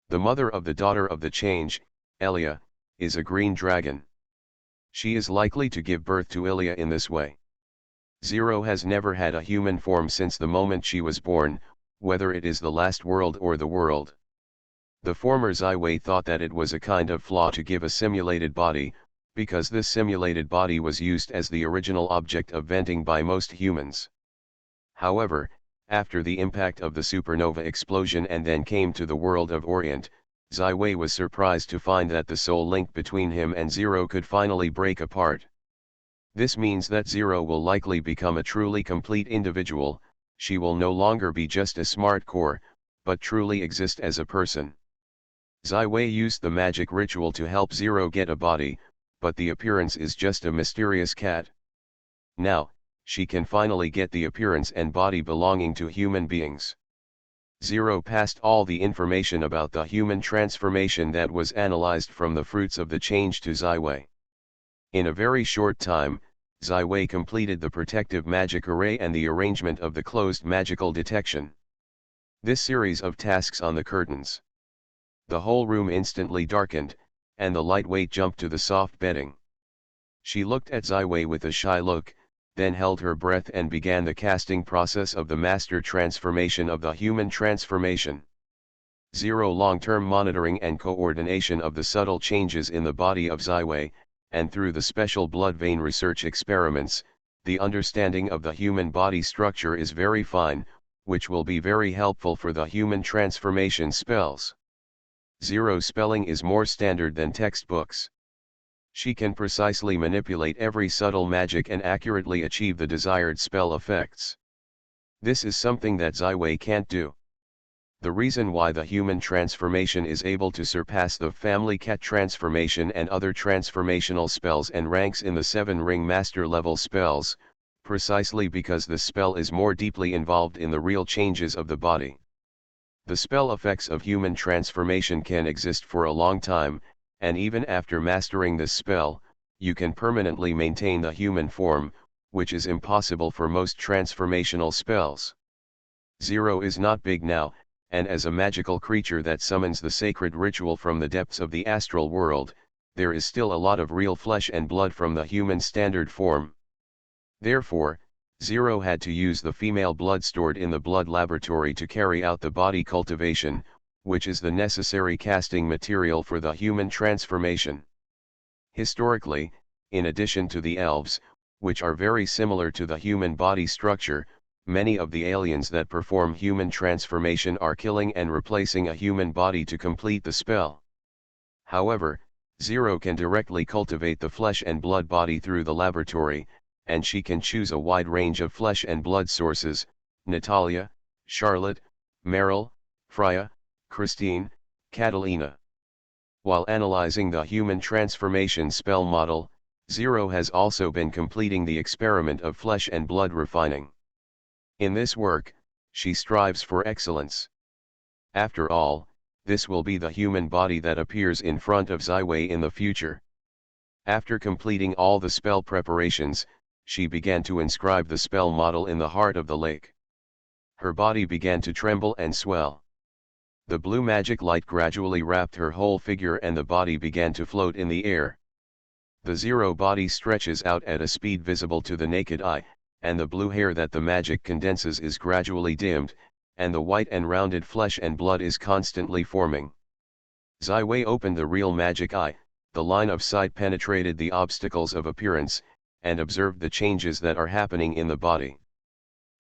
The mother of the daughter of the change, Elia, is a green dragon. She is likely to give birth to Ilya in this way. Zero has never had a human form since the moment she was born, whether it is the last world or the world. The former Ziwei thought that it was a kind of flaw to give a simulated body, because this simulated body was used as the original object of venting by most humans. However, After the impact of the supernova explosion and then came to the world of Orient, Ziwei was surprised to find that the soul link between him and Zero could finally break apart. This means that Zero will likely become a truly complete individual. She will no longer be just a smart core, but truly exist as a person. Ziwei used the magic ritual to help Zero get a body, but the appearance is just a mysterious cat. Now, she can finally get the appearance and body belonging to human beings. Zero passed all the information about the human transformation that was analyzed from the fruits of the change to Ziwei. In a very short time, Ziwei completed the protective magic array and the arrangement of the closed magical detection. This series of tasks on the curtains. The whole room instantly darkened, and the lightweight jumped to the soft bedding. She looked at Ziwei with a shy look, then held her breath and began the casting process of the master transformation of the human transformation. Zero long-term monitoring and coordination of the subtle changes in the body of Ziwei, and through the special blood vein research experiments, the understanding of the human body structure is very fine, which will be very helpful for the human transformation spells. Zero spelling is more standard than textbooks. She can precisely manipulate every subtle magic and accurately achieve the desired spell effects. This is something that Ziwei can't do. The reason why the human transformation is able to surpass the family cat transformation and other transformational spells and ranks in the 7-ring master level spells, precisely because the spell is more deeply involved in the real changes of the body. The spell effects of human transformation can exist for a long time, and even after mastering this spell, you can permanently maintain the human form, which is impossible for most transformational spells. Zero is not big now, and as a magical creature that summons the sacred ritual from the depths of the astral world, there is still a lot of real flesh and blood from the human standard form. Therefore, Zero had to use the female blood stored in the blood laboratory to carry out the body cultivation, which is the necessary casting material for the human transformation. Historically, in addition to the elves, which are very similar to the human body structure, many of the aliens that perform human transformation are killing and replacing a human body to complete the spell. However, Zero can directly cultivate the flesh and blood body through the laboratory, and she can choose a wide range of flesh and blood sources: Natalia, Charlotte, Meryl, Freya, Christine, Catalina. While analyzing the human transformation spell model, Zero has also been completing the experiment of flesh and blood refining. In this work, she strives for excellence. After all, this will be the human body that appears in front of Ziwei in the future. After completing all the spell preparations, she began to inscribe the spell model in the heart of the lake. Her body began to tremble and swell. The blue magic light gradually wrapped her whole figure and the body began to float in the air. The Zero body stretches out at a speed visible to the naked eye, and the blue hair that the magic condenses is gradually dimmed, and the white and rounded flesh and blood is constantly forming. Ziwei opened the real magic eye, the line of sight penetrated the obstacles of appearance, and observed the changes that are happening in the body.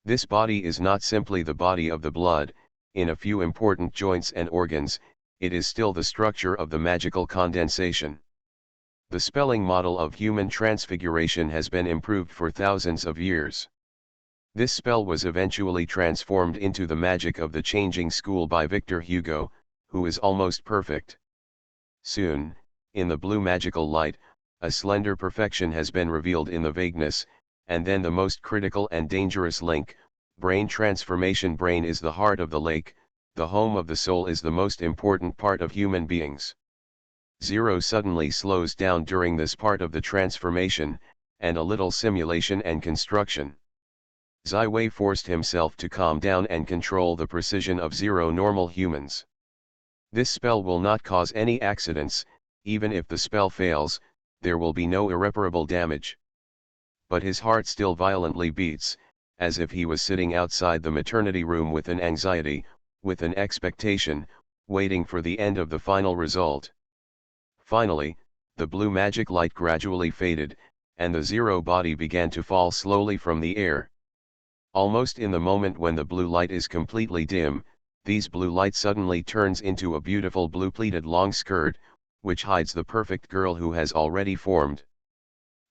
This body is not simply the body of the blood. In a few important joints and organs, it is still the structure of the magical condensation. The spelling model of human transfiguration has been improved for thousands of years. This spell was eventually transformed into the magic of the changing school by Victor Hugo, who is almost perfect. Soon, in the blue magical light, a slender perfection has been revealed in the vagueness, and then the most critical and dangerous link: brain transformation. Brain is the heart of the lake, the home of the soul, is the most important part of human beings. Zero suddenly slows down during this part of the transformation, and a little simulation and construction. Ziwei forced himself to calm down and control the precision of Zero normal humans. This spell will not cause any accidents. Even if the spell fails, there will be no irreparable damage. But his heart still violently beats, as if he was sitting outside the maternity room with an anxiety, with an expectation, waiting for the end of the final result. Finally, the blue magic light gradually faded, and the Zero body began to fall slowly from the air. Almost in the moment when the blue light is completely dim, these blue light suddenly turns into a beautiful blue pleated long skirt, which hides the perfect girl who has already formed.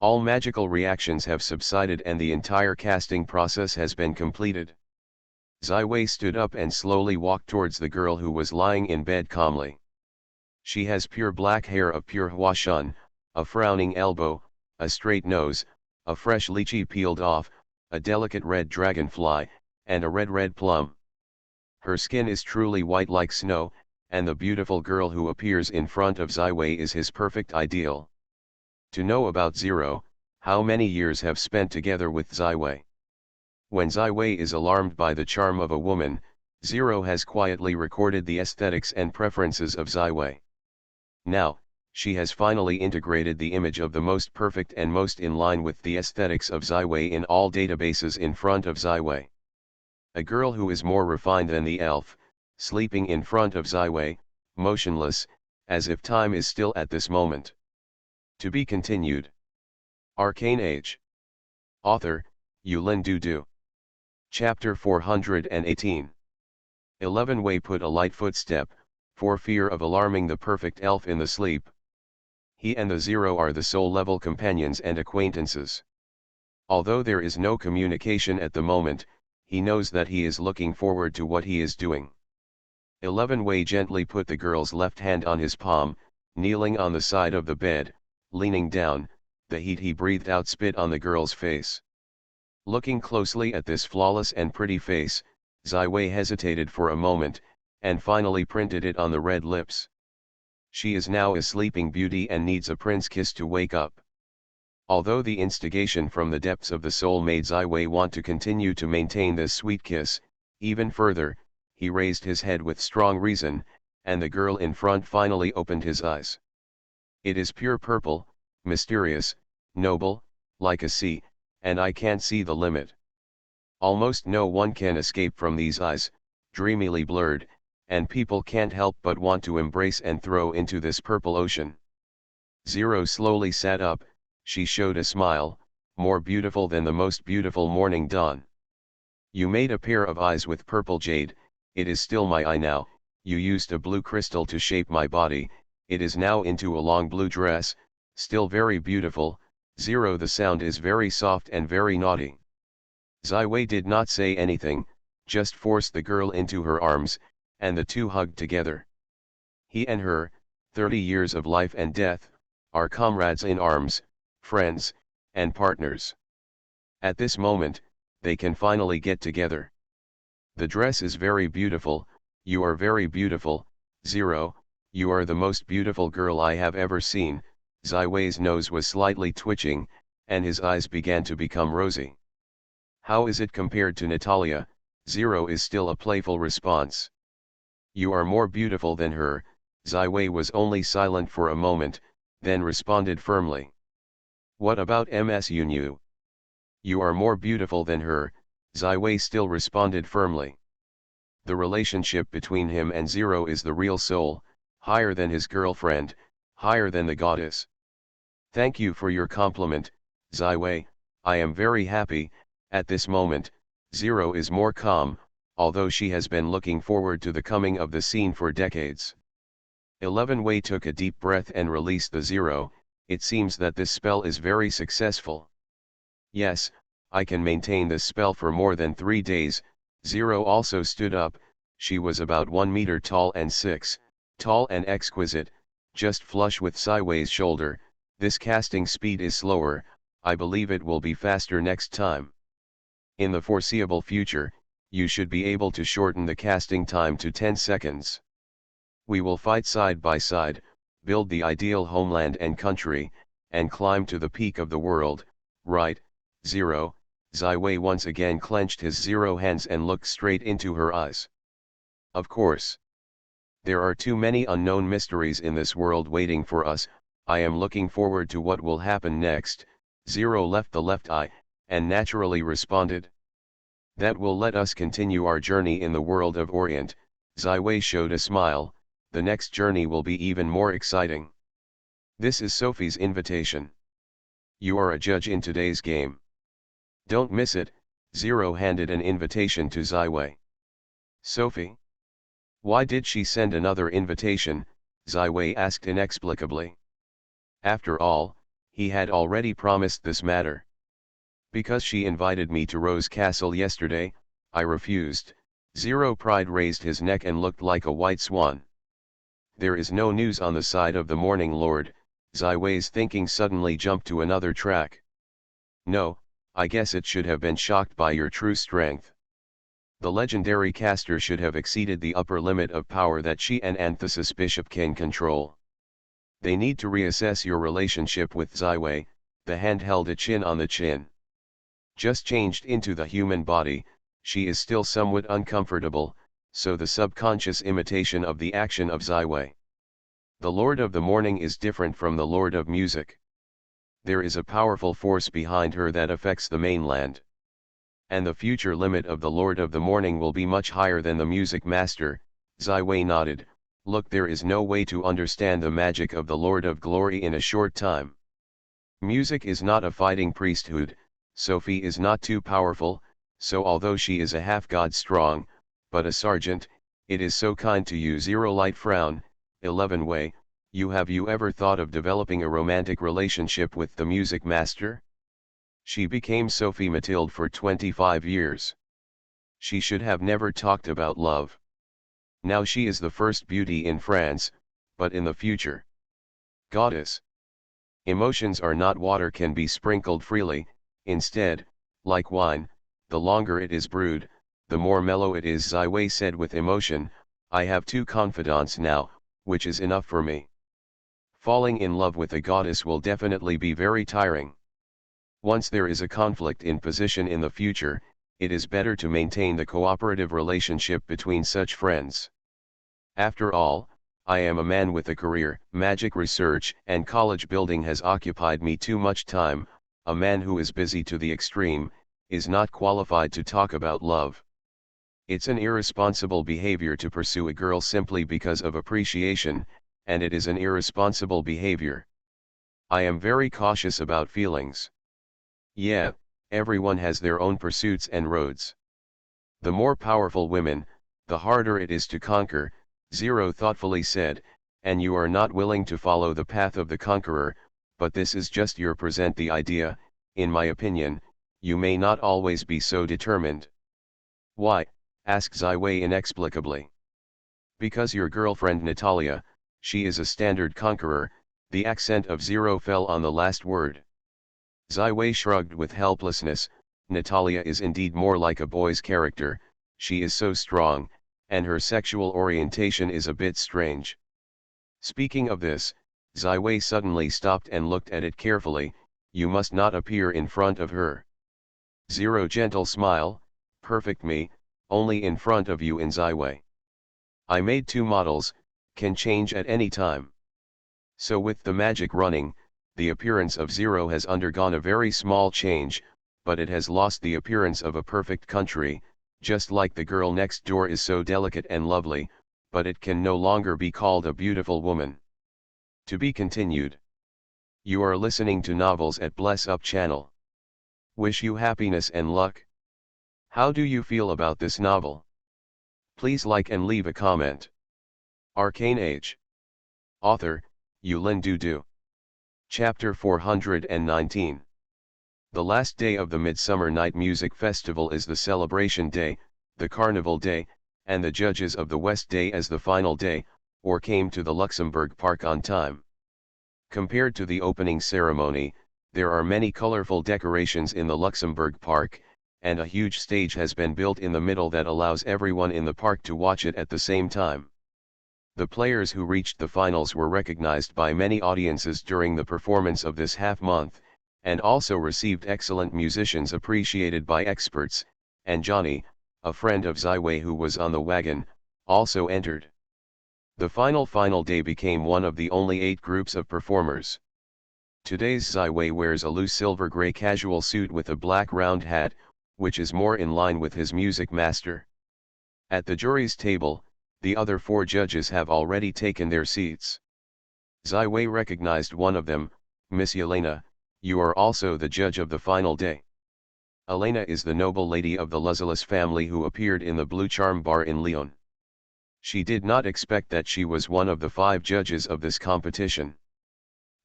All magical reactions have subsided and the entire casting process has been completed. Ziwei stood up and slowly walked towards the girl who was lying in bed calmly. She has pure black hair of pure Huashan, a frowning elbow, a straight nose, a fresh lychee peeled off, a delicate red dragonfly, and a red plum. Her skin is truly white like snow, and the beautiful girl who appears in front of Ziwei is his perfect ideal. To know about Zero, how many years have spent together with Ziwei. When Ziwei is alarmed by the charm of a woman, Zero has quietly recorded the aesthetics and preferences of Ziwei. Now, she has finally integrated the image of the most perfect and most in line with the aesthetics of Ziwei in all databases in front of Ziwei. A girl who is more refined than the elf, sleeping in front of Ziwei, motionless, as if time is still at this moment. To be continued. Arcane Age. Author, Yulin Dudu. Chapter 418. 11 Wei put a light footstep, for fear of alarming the perfect elf in the sleep. He and the Zero are the soul-level companions and acquaintances. Although there is no communication at the moment, he knows that he is looking forward to what he is doing. 11 Wei gently put the girl's left hand on his palm, kneeling on the side of the bed, leaning down, the heat he breathed out spit on the girl's face. Looking closely at this flawless and pretty face, Ziwei hesitated for a moment, and finally printed it on the red lips. She is now a sleeping beauty and needs a prince kiss to wake up. Although the instigation from the depths of the soul made Ziwei want to continue to maintain this sweet kiss, even further, he raised his head with strong reason, and the girl in front finally opened his eyes. It is pure purple, mysterious, noble, like a sea, and I can't see the limit. Almost no one can escape from these eyes, dreamily blurred, and people can't help but want to embrace and throw into this purple ocean. Zero slowly sat up, she showed a smile, more beautiful than the most beautiful morning dawn. You made a pair of eyes with purple jade, it is still my eye now, you used a blue crystal to shape my body, it is now into a long blue dress, still very beautiful. Zero, the sound is very soft and very naughty. Ziwei did not say anything, just forced the girl into her arms, and the two hugged together. He and her, 30 years of life and death, are comrades in arms, friends, and partners. At this moment, they can finally get together. The dress is very beautiful, you are very beautiful, Zero, you are the most beautiful girl I have ever seen. Ziwei's nose was slightly twitching, and his eyes began to become rosy. How is it compared to Natalia? Zero is still a playful response. You are more beautiful than her. Ziwei was only silent for a moment, then responded firmly. What about Ms Yunyu? You are more beautiful than her. Ziwei still responded firmly. The relationship between him and Zero is the real soul, higher than his girlfriend, higher than the goddess. Thank you for your compliment, Ziwei, I am very happy. At this moment, Zero is more calm, although she has been looking forward to the coming of the scene for decades. 11 Wei took a deep breath and released the Zero. It seems that this spell is very successful. Yes, I can maintain this spell for more than 3 days. Zero also stood up, she was about 1 meter tall and 6, tall and exquisite, just flush with Ziwei's shoulder. This casting speed is slower, I believe it will be faster next time. In the foreseeable future, you should be able to shorten the casting time to 10 seconds. We will fight side by side, build the ideal homeland and country, and climb to the peak of the world, right, Zero? Ziwei once again clenched his Zero hands and looked straight into her eyes. Of course. There are too many unknown mysteries in this world waiting for us, I am looking forward to what will happen next. Zero left the left eye, and naturally responded. That will let us continue our journey in the world of Orient. Ziwei showed a smile, the next journey will be even more exciting. This is Sophie's invitation. You are a judge in today's game. Don't miss it. Zero handed an invitation to Ziwei. Sophie? Why did she send another invitation? Ziwei asked inexplicably. After all, he had already promised this matter. Because she invited me to Rose Castle yesterday, I refused. Zero Pride raised his neck and looked like a white swan. There is no news on the side of the Morning Lord. Ziwei's thinking suddenly jumped to another track. No, I guess it should have been shocked by your true strength. The legendary caster should have exceeded the upper limit of power that she and Anthesis Bishop can control. They need to reassess your relationship with Ziwei. The hand held a chin on the chin. Just changed into the human body, she is still somewhat uncomfortable, so the subconscious imitation of the action of Ziwei. The Lord of the Morning is different from the Lord of Music. There is a powerful force behind her that affects the mainland. And the future limit of the Lord of the Morning will be much higher than the Music Master. Ziwei nodded. Look, there is no way to understand the magic of the Lord of Glory in a short time. Music is not a fighting priesthood. Sophie is not too powerful, so although she is a half-god strong, but a sergeant, it is so kind to you. Zero Light frown. 11 Wei, have you ever thought of developing a romantic relationship with the Music Master? She became Sophie Mathilde for 25 years. She should have never talked about love. Now she is the first beauty in France, but in the future. Goddess. Emotions are not water can be sprinkled freely. Instead, like wine, the longer it is brewed, the more mellow it is. Ziwei said with emotion. I have 2 confidants now, which is enough for me. Falling in love with a goddess will definitely be very tiring. Once there is a conflict in position in the future, it is better to maintain the cooperative relationship between such friends. After all, I am a man with a career. Magic research and college building has occupied me too much time. A man who is busy to the extreme, is not qualified to talk about love. It's an irresponsible behavior to pursue a girl simply because of appreciation, and it is an irresponsible behavior. I am very cautious about feelings. Yeah, everyone has their own pursuits and roads. The more powerful women, the harder it is to conquer, Zero thoughtfully said, and you are not willing to follow the path of the conqueror, but this is just your present the idea. In my opinion, you may not always be so determined. Why? Asked Ziwei inexplicably. Because your girlfriend Natalia, she is a standard conqueror. The accent of Zero fell on the last word. Ziwei shrugged with helplessness. Natalia is indeed more like a boy's character. She is so strong, and her sexual orientation is a bit strange. Speaking of this, Ziwei suddenly stopped and looked at it carefully. You must not appear in front of her. Zero gentle smile. Perfect me, only in front of you in Ziwei. I made 2 models, can change at any time. So with the magic running, the appearance of Zero has undergone a very small change, but it has lost the appearance of a perfect country, just like the girl next door is so delicate and lovely, but it can no longer be called a beautiful woman. To be continued. You are listening to Novels at Bless Up channel. Wish you happiness and luck. How do you feel about this novel? Please like and leave a comment. Arcane Age. Author, Yulin Dudu. Chapter 419. The last day of the Midsummer Night Music Festival is the celebration day, the carnival day, and the judges of the West Day as the final day, or came to the Luxembourg Park on time. Compared to the opening ceremony, there are many colorful decorations in the Luxembourg Park, and a huge stage has been built in the middle that allows everyone in the park to watch it at the same time. The players who reached the finals were recognized by many audiences during the performance of this half-month, and also received excellent musicians appreciated by experts, and Johnny, a friend of Ziwei who was on the wagon, also entered. The final day became one of the only 8 groups of performers. Today's Ziwei wears a loose silver-gray casual suit with a black round hat, which is more in line with his music master. At the jury's table, the other 4 judges have already taken their seats. Ziwei recognized one of them. Miss Yelena, you are also the judge of the final day. Elena is the noble lady of the Luzulis family who appeared in the Blue Charm bar in Lyon. She did not expect that she was one of the 5 judges of this competition.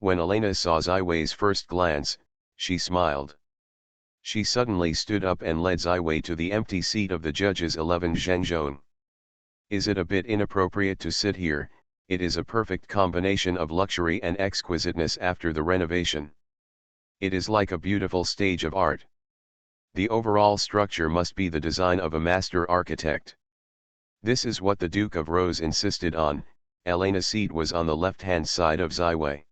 When Elena saw Ziwei's first glance, she smiled. She suddenly stood up and led Ziwei to the empty seat of the judges 11 Zhengzhong. Is it a bit inappropriate to sit here? It is a perfect combination of luxury and exquisiteness after the renovation. It is like a beautiful stage of art. The overall structure must be the design of a master architect. This is what the Duke of Rose insisted on. Elena's seat was on the left-hand side of Ziwei.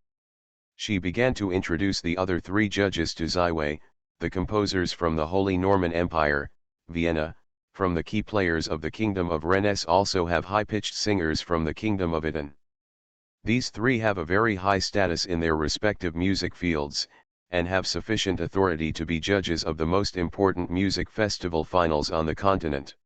She began to introduce the other 3 judges to Ziwei, the composers from the Holy Norman Empire, Vienna. From the key players of the Kingdom of Rennes also have high-pitched singers from the Kingdom of Iton. These 3 have a very high status in their respective music fields, and have sufficient authority to be judges of the most important music festival finals on the continent.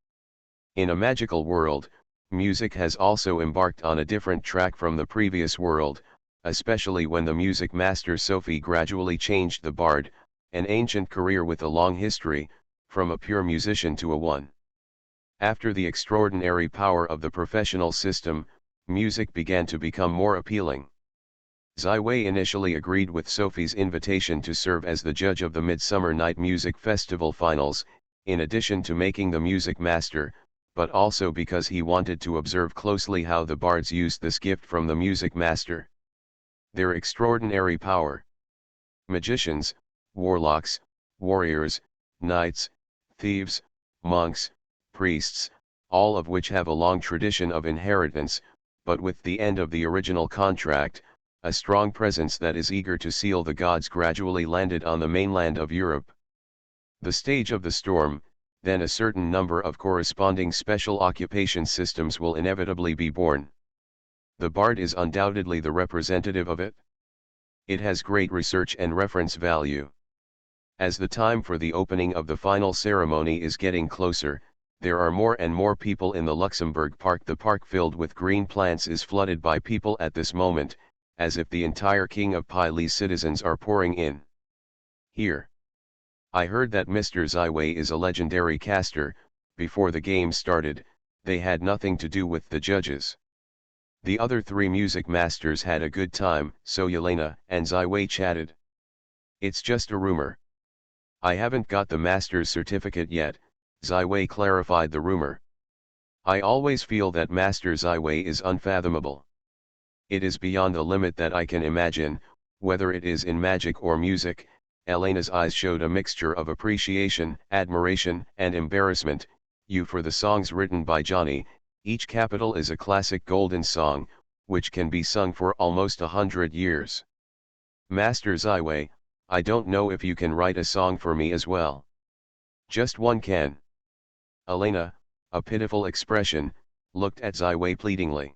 In a magical world, music has also embarked on a different track from the previous world, especially when the music master Sophie gradually changed the bard, an ancient career with a long history, from a pure musician to a one. After the extraordinary power of the professional system, music began to become more appealing. Ziwei initially agreed with Sophie's invitation to serve as the judge of the Midsummer Night Music Festival finals, in addition to making the music master, but also because he wanted to observe closely how the bards used this gift from the music master. Their extraordinary power. Magicians, warlocks, warriors, knights, thieves, monks, priests, all of which have a long tradition of inheritance, but with the end of the original contract, a strong presence that is eager to seal the gods gradually landed on the mainland of Europe. The stage of the storm, then a certain number of corresponding special occupation systems will inevitably be born. The bard is undoubtedly the representative of it. It has great research and reference value. As the time for the opening of the final ceremony is getting closer, there are more and more people in the Luxembourg Park. The park filled with green plants is flooded by people at this moment, as if the entire King of Pyle's citizens are pouring in. Here. I heard that Mr. Ziwei is a legendary caster. Before the game started, they had nothing to do with the judges. The other 3 music masters had a good time, so Yelena and Ziwei chatted. It's just a rumor. I haven't got the master's certificate yet, Ziwei clarified the rumor. I always feel that Master Ziwei is unfathomable. It is beyond the limit that I can imagine, whether it is in magic or music. Elena's eyes showed a mixture of appreciation, admiration, and embarrassment. You for the songs written by Johnny, each capital is a classic golden song, which can be sung for almost 100 years. Master Ziwei, I don't know if you can write a song for me as well. Just one can. Elena, a pitiful expression, looked at Ziwei pleadingly.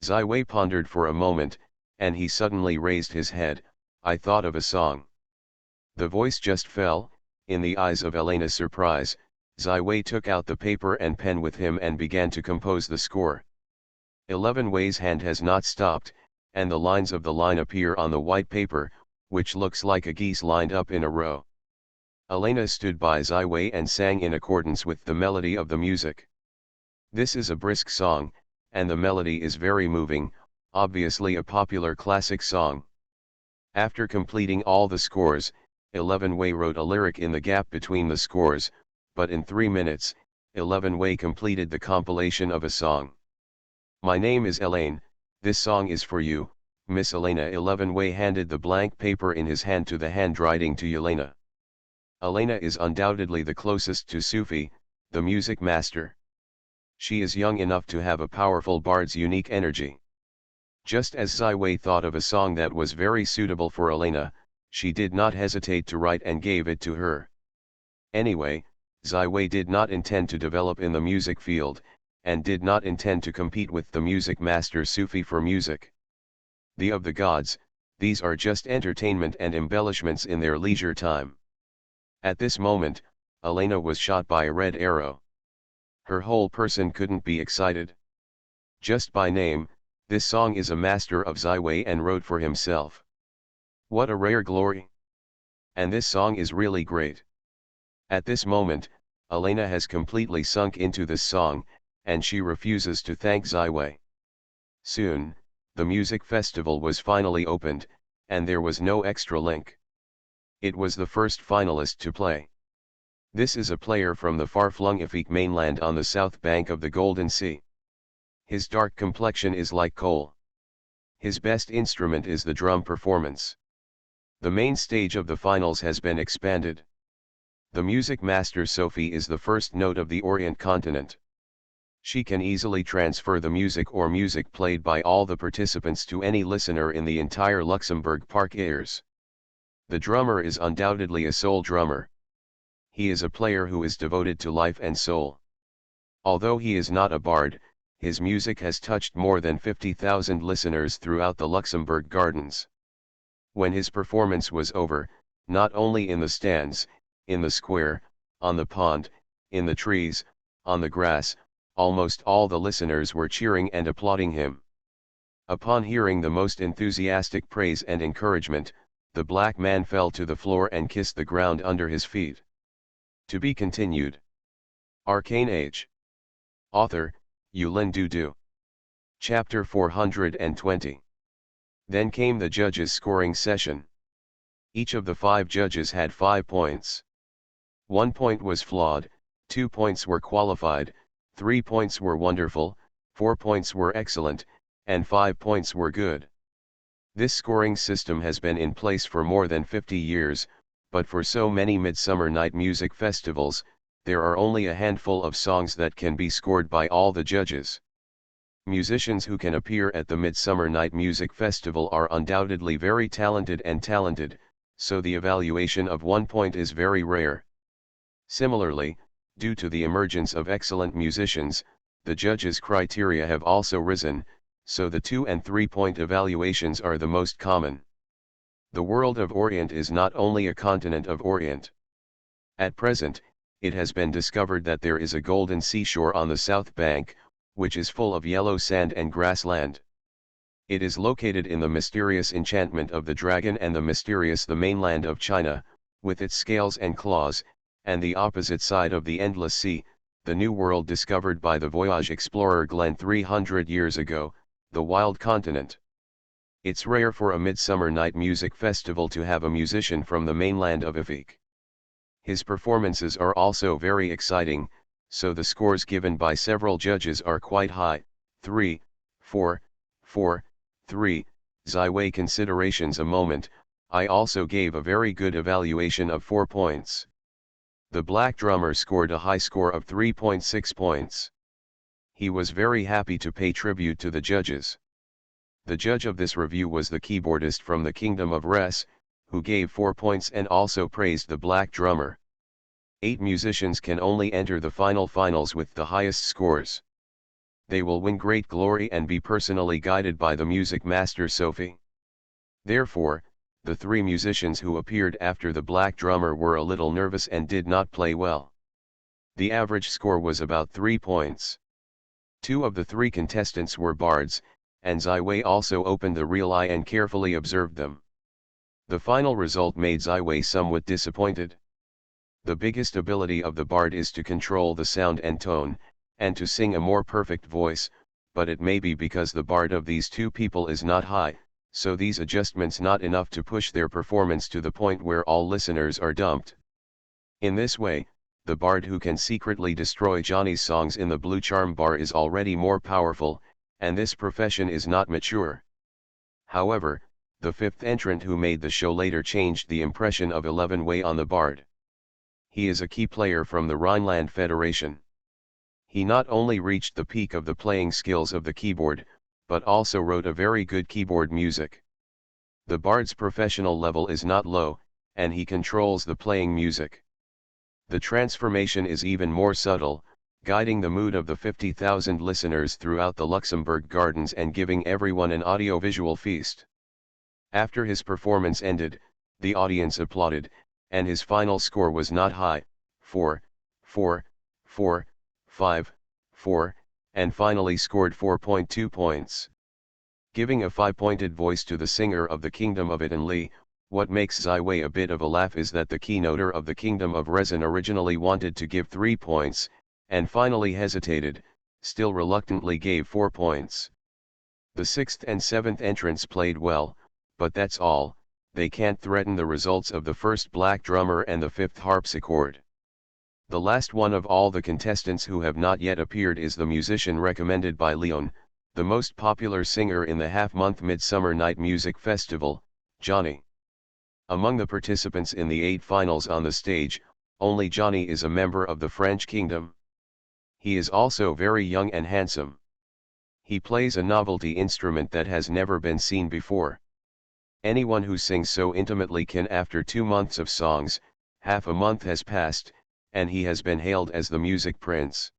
Ziwei pondered for a moment, and he suddenly raised his head. I thought of a song. The voice just fell. In the eyes of Elena's surprise, Ziwei took out the paper and pen with him and began to compose the score. 11 Wei's hand has not stopped, and the lines of the line appear on the white paper, which looks like a geese lined up in a row. Elena stood by Ziwei and sang in accordance with the melody of the music. This is a brisk song, and the melody is very moving, obviously a popular classic song. After completing all the scores, 11 Wei wrote a lyric in the gap between the scores, but in 3 minutes, 11 Wei completed the compilation of a song. My name is Elaine, this song is for you, Miss Elena. 11 Wei handed the blank paper in his hand to the handwriting to Yelena. Elena is undoubtedly the closest to Sufi, the music master. She is young enough to have a powerful bard's unique energy. Just as Ziwei thought of a song that was very suitable for Elena, she did not hesitate to write and gave it to her. Anyway, Ziwei did not intend to develop in the music field, and did not intend to compete with the music master Sufi for music. Of the gods, these are just entertainment and embellishments in their leisure time. At this moment, Elena was shot by a red arrow. Her whole person couldn't be excited. Just by name, this song is a master of Ziwei and wrote for himself. What a rare glory! And this song is really great. At this moment, Elena has completely sunk into this song, and she refuses to thank Ziwei. Soon, the music festival was finally opened, and there was no extra link. It was the first finalist to play. This is a player from the far-flung Ifik mainland on the south bank of the Golden Sea. His dark complexion is like coal. His best instrument is the drum performance. The main stage of the finals has been expanded. The music master Sophie is the first note of the Orient continent. She can easily transfer the music or music played by all the participants to any listener in the entire Luxembourg Park ears. The drummer is undoubtedly a soul drummer. He is a player who is devoted to life and soul. Although he is not a bard, his music has touched more than 50,000 listeners throughout the Luxembourg Gardens. When his performance was over, not only in the stands, in the square, on the pond, in the trees, on the grass, almost all the listeners were cheering and applauding him. Upon hearing the most enthusiastic praise and encouragement, the black man fell to the floor and kissed the ground under his feet. To be continued. Arcane Age. Author, Yulin Dudu. Chapter 420. Then came the judges' scoring session. Each of the 5 judges had 5 points. 1 point was flawed, 2 points were qualified, 3 points were wonderful, 4 points were excellent, and 5 points were good. This scoring system has been in place for more than 50 years, but for so many Midsummer Night Music festivals, there are only a handful of songs that can be scored by all the judges. Musicians who can appear at the Midsummer Night Music Festival are undoubtedly very talented, so the evaluation of 1 point is very rare. Similarly, due to the emergence of excellent musicians, the judges' criteria have also risen, so the 2 and 3 point evaluations are the most common. The world of Orient is not only a continent of Orient. At present, it has been discovered that there is a golden seashore on the south bank, which is full of yellow sand and grassland. It is located in the mysterious enchantment of the dragon and the mainland of China, with its scales and claws, and the opposite side of the endless sea, the new world discovered by the voyage explorer Glenn 300 years ago, the wild continent. It's rare for a Midsummer Night Music Festival to have a musician from the mainland of Ifik. His performances are also very exciting, so the scores given by several judges are quite high, 3, 4, 4, 3, Ziwei considerations a moment. I also gave a very good evaluation of 4 points. The black drummer scored a high score of 3.6 points. He was very happy to pay tribute to the judges. The judge of this review was the keyboardist from the Kingdom of Res, who gave 4 points and also praised the black drummer. 8 musicians can only enter the finals with the highest scores. They will win great glory and be personally guided by the music master Sophie. Therefore, the 3 musicians who appeared after the black drummer were a little nervous and did not play well. The average score was about 3 points. 2 of the 3 contestants were bards, and Ziwei also opened the real eye and carefully observed them. The final result made Ziwei somewhat disappointed. The biggest ability of the bard is to control the sound and tone, and to sing a more perfect voice, but it may be because the bard of these 2 people is not high, so these adjustments not enough to push their performance to the point where all listeners are dumped. In this way, the bard who can secretly destroy Johnny's songs in the Blue Charm bar is already more powerful, and this profession is not mature. However, the 5th entrant who made the show later changed the impression of 11 Wei on the bard. He is a key player from the Rhineland Federation. He not only reached the peak of the playing skills of the keyboard, but also wrote a very good keyboard music. The bard's professional level is not low, and he controls the playing music. The transformation is even more subtle, guiding the mood of the 50,000 listeners throughout the Luxembourg Gardens and giving everyone an audio-visual feast. After his performance ended, the audience applauded, and his final score was not high, 4, 4, 4, 5, 4, and finally scored 4.2 points. Giving a 5-pointed voice to the singer of the Kingdom of Itan Li, What makes Zaiwei a bit of a laugh is that the keynoter of the Kingdom of Resin originally wanted to give 3 points, and finally hesitated, still reluctantly gave 4 points. The 6th and 7th entrants played well, but that's all, they can't threaten the results of the first black drummer and the 5th harpsichord. The last one of all the contestants who have not yet appeared is the musician recommended by Leon, the most popular singer in the half-month Midsummer Night Music Festival, Johnny. Among the participants in the 8 finals on the stage, only Johnny is a member of the French kingdom. He is also very young and handsome. He plays a novelty instrument that has never been seen before. Anyone who sings so intimately can, after 2 months of songs, half a month has passed, and he has been hailed as the music prince.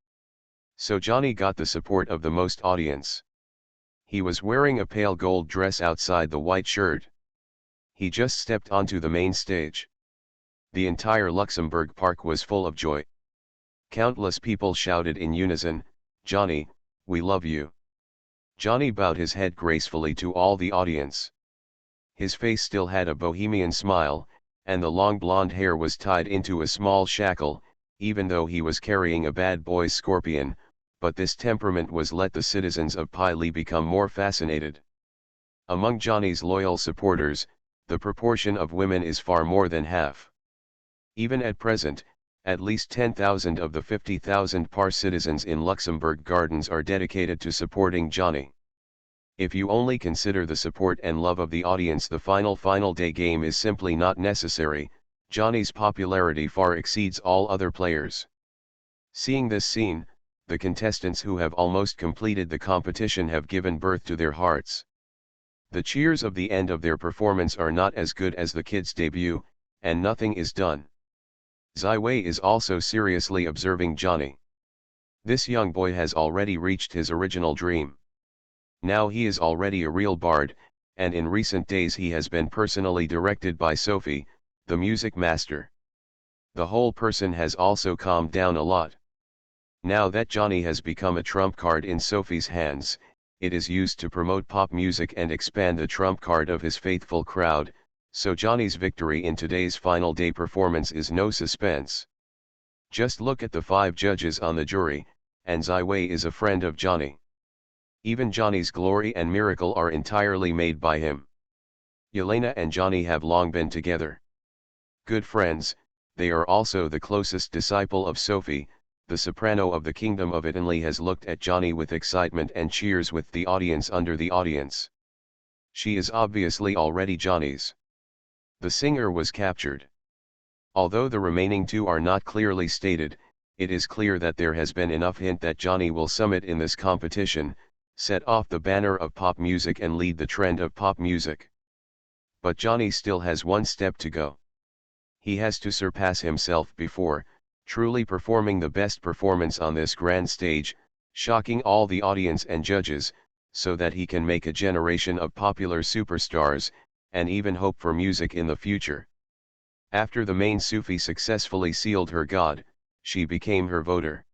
So Johnny got the support of the most audience. He was wearing a pale gold dress outside the white shirt. He just stepped onto the main stage. The entire Luxembourg Park was full of joy. Countless people shouted in unison, "Johnny, we love you." Johnny bowed his head gracefully to all the audience. His face still had a bohemian smile, and the long blonde hair was tied into a small shackle, even though he was carrying a bad boy's scorpion, but this temperament was let the citizens of Pili become more fascinated. Among Johnny's loyal supporters, the proportion of women is far more than half. Even at present, at least 10,000 of the 50,000 par citizens in Luxembourg Gardens are dedicated to supporting Johnny. If you only consider the support and love of the audience, the final day game is simply not necessary. Johnny's popularity far exceeds all other players. Seeing this scene, the contestants who have almost completed the competition have given birth to their hearts. The cheers of the end of their performance are not as good as the kids' debut, and nothing is done. Zaiwei is also seriously observing Johnny. This young boy has already reached his original dream. Now he is already a real bard, and in recent days he has been personally directed by Sophie, the music master. The whole person has also calmed down a lot. Now that Johnny has become a trump card in Sophie's hands, it is used to promote pop music and expand the trump card of his faithful crowd, so Johnny's victory in today's final day performance is no suspense. Just look at the 5 judges on the jury, and Zaiwei is a friend of Johnny. Even Johnny's glory and miracle are entirely made by him. Yelena and Johnny have long been together. Good friends, they are also the closest disciple of Sophie. The soprano of the Kingdom of Italy has looked at Johnny with excitement and cheers with the audience under the audience. She is obviously already Johnny's. The singer was captured. Although the remaining 2 are not clearly stated, it is clear that there has been enough hint that Johnny will summit in this competition, set off the banner of pop music and lead the trend of pop music. But Johnny still has one step to go. He has to surpass himself before, truly performing the best performance on this grand stage, shocking all the audience and judges, so that he can make a generation of popular superstars, and even hope for music in the future. After the main Sufi successfully sealed her god, she became her voter.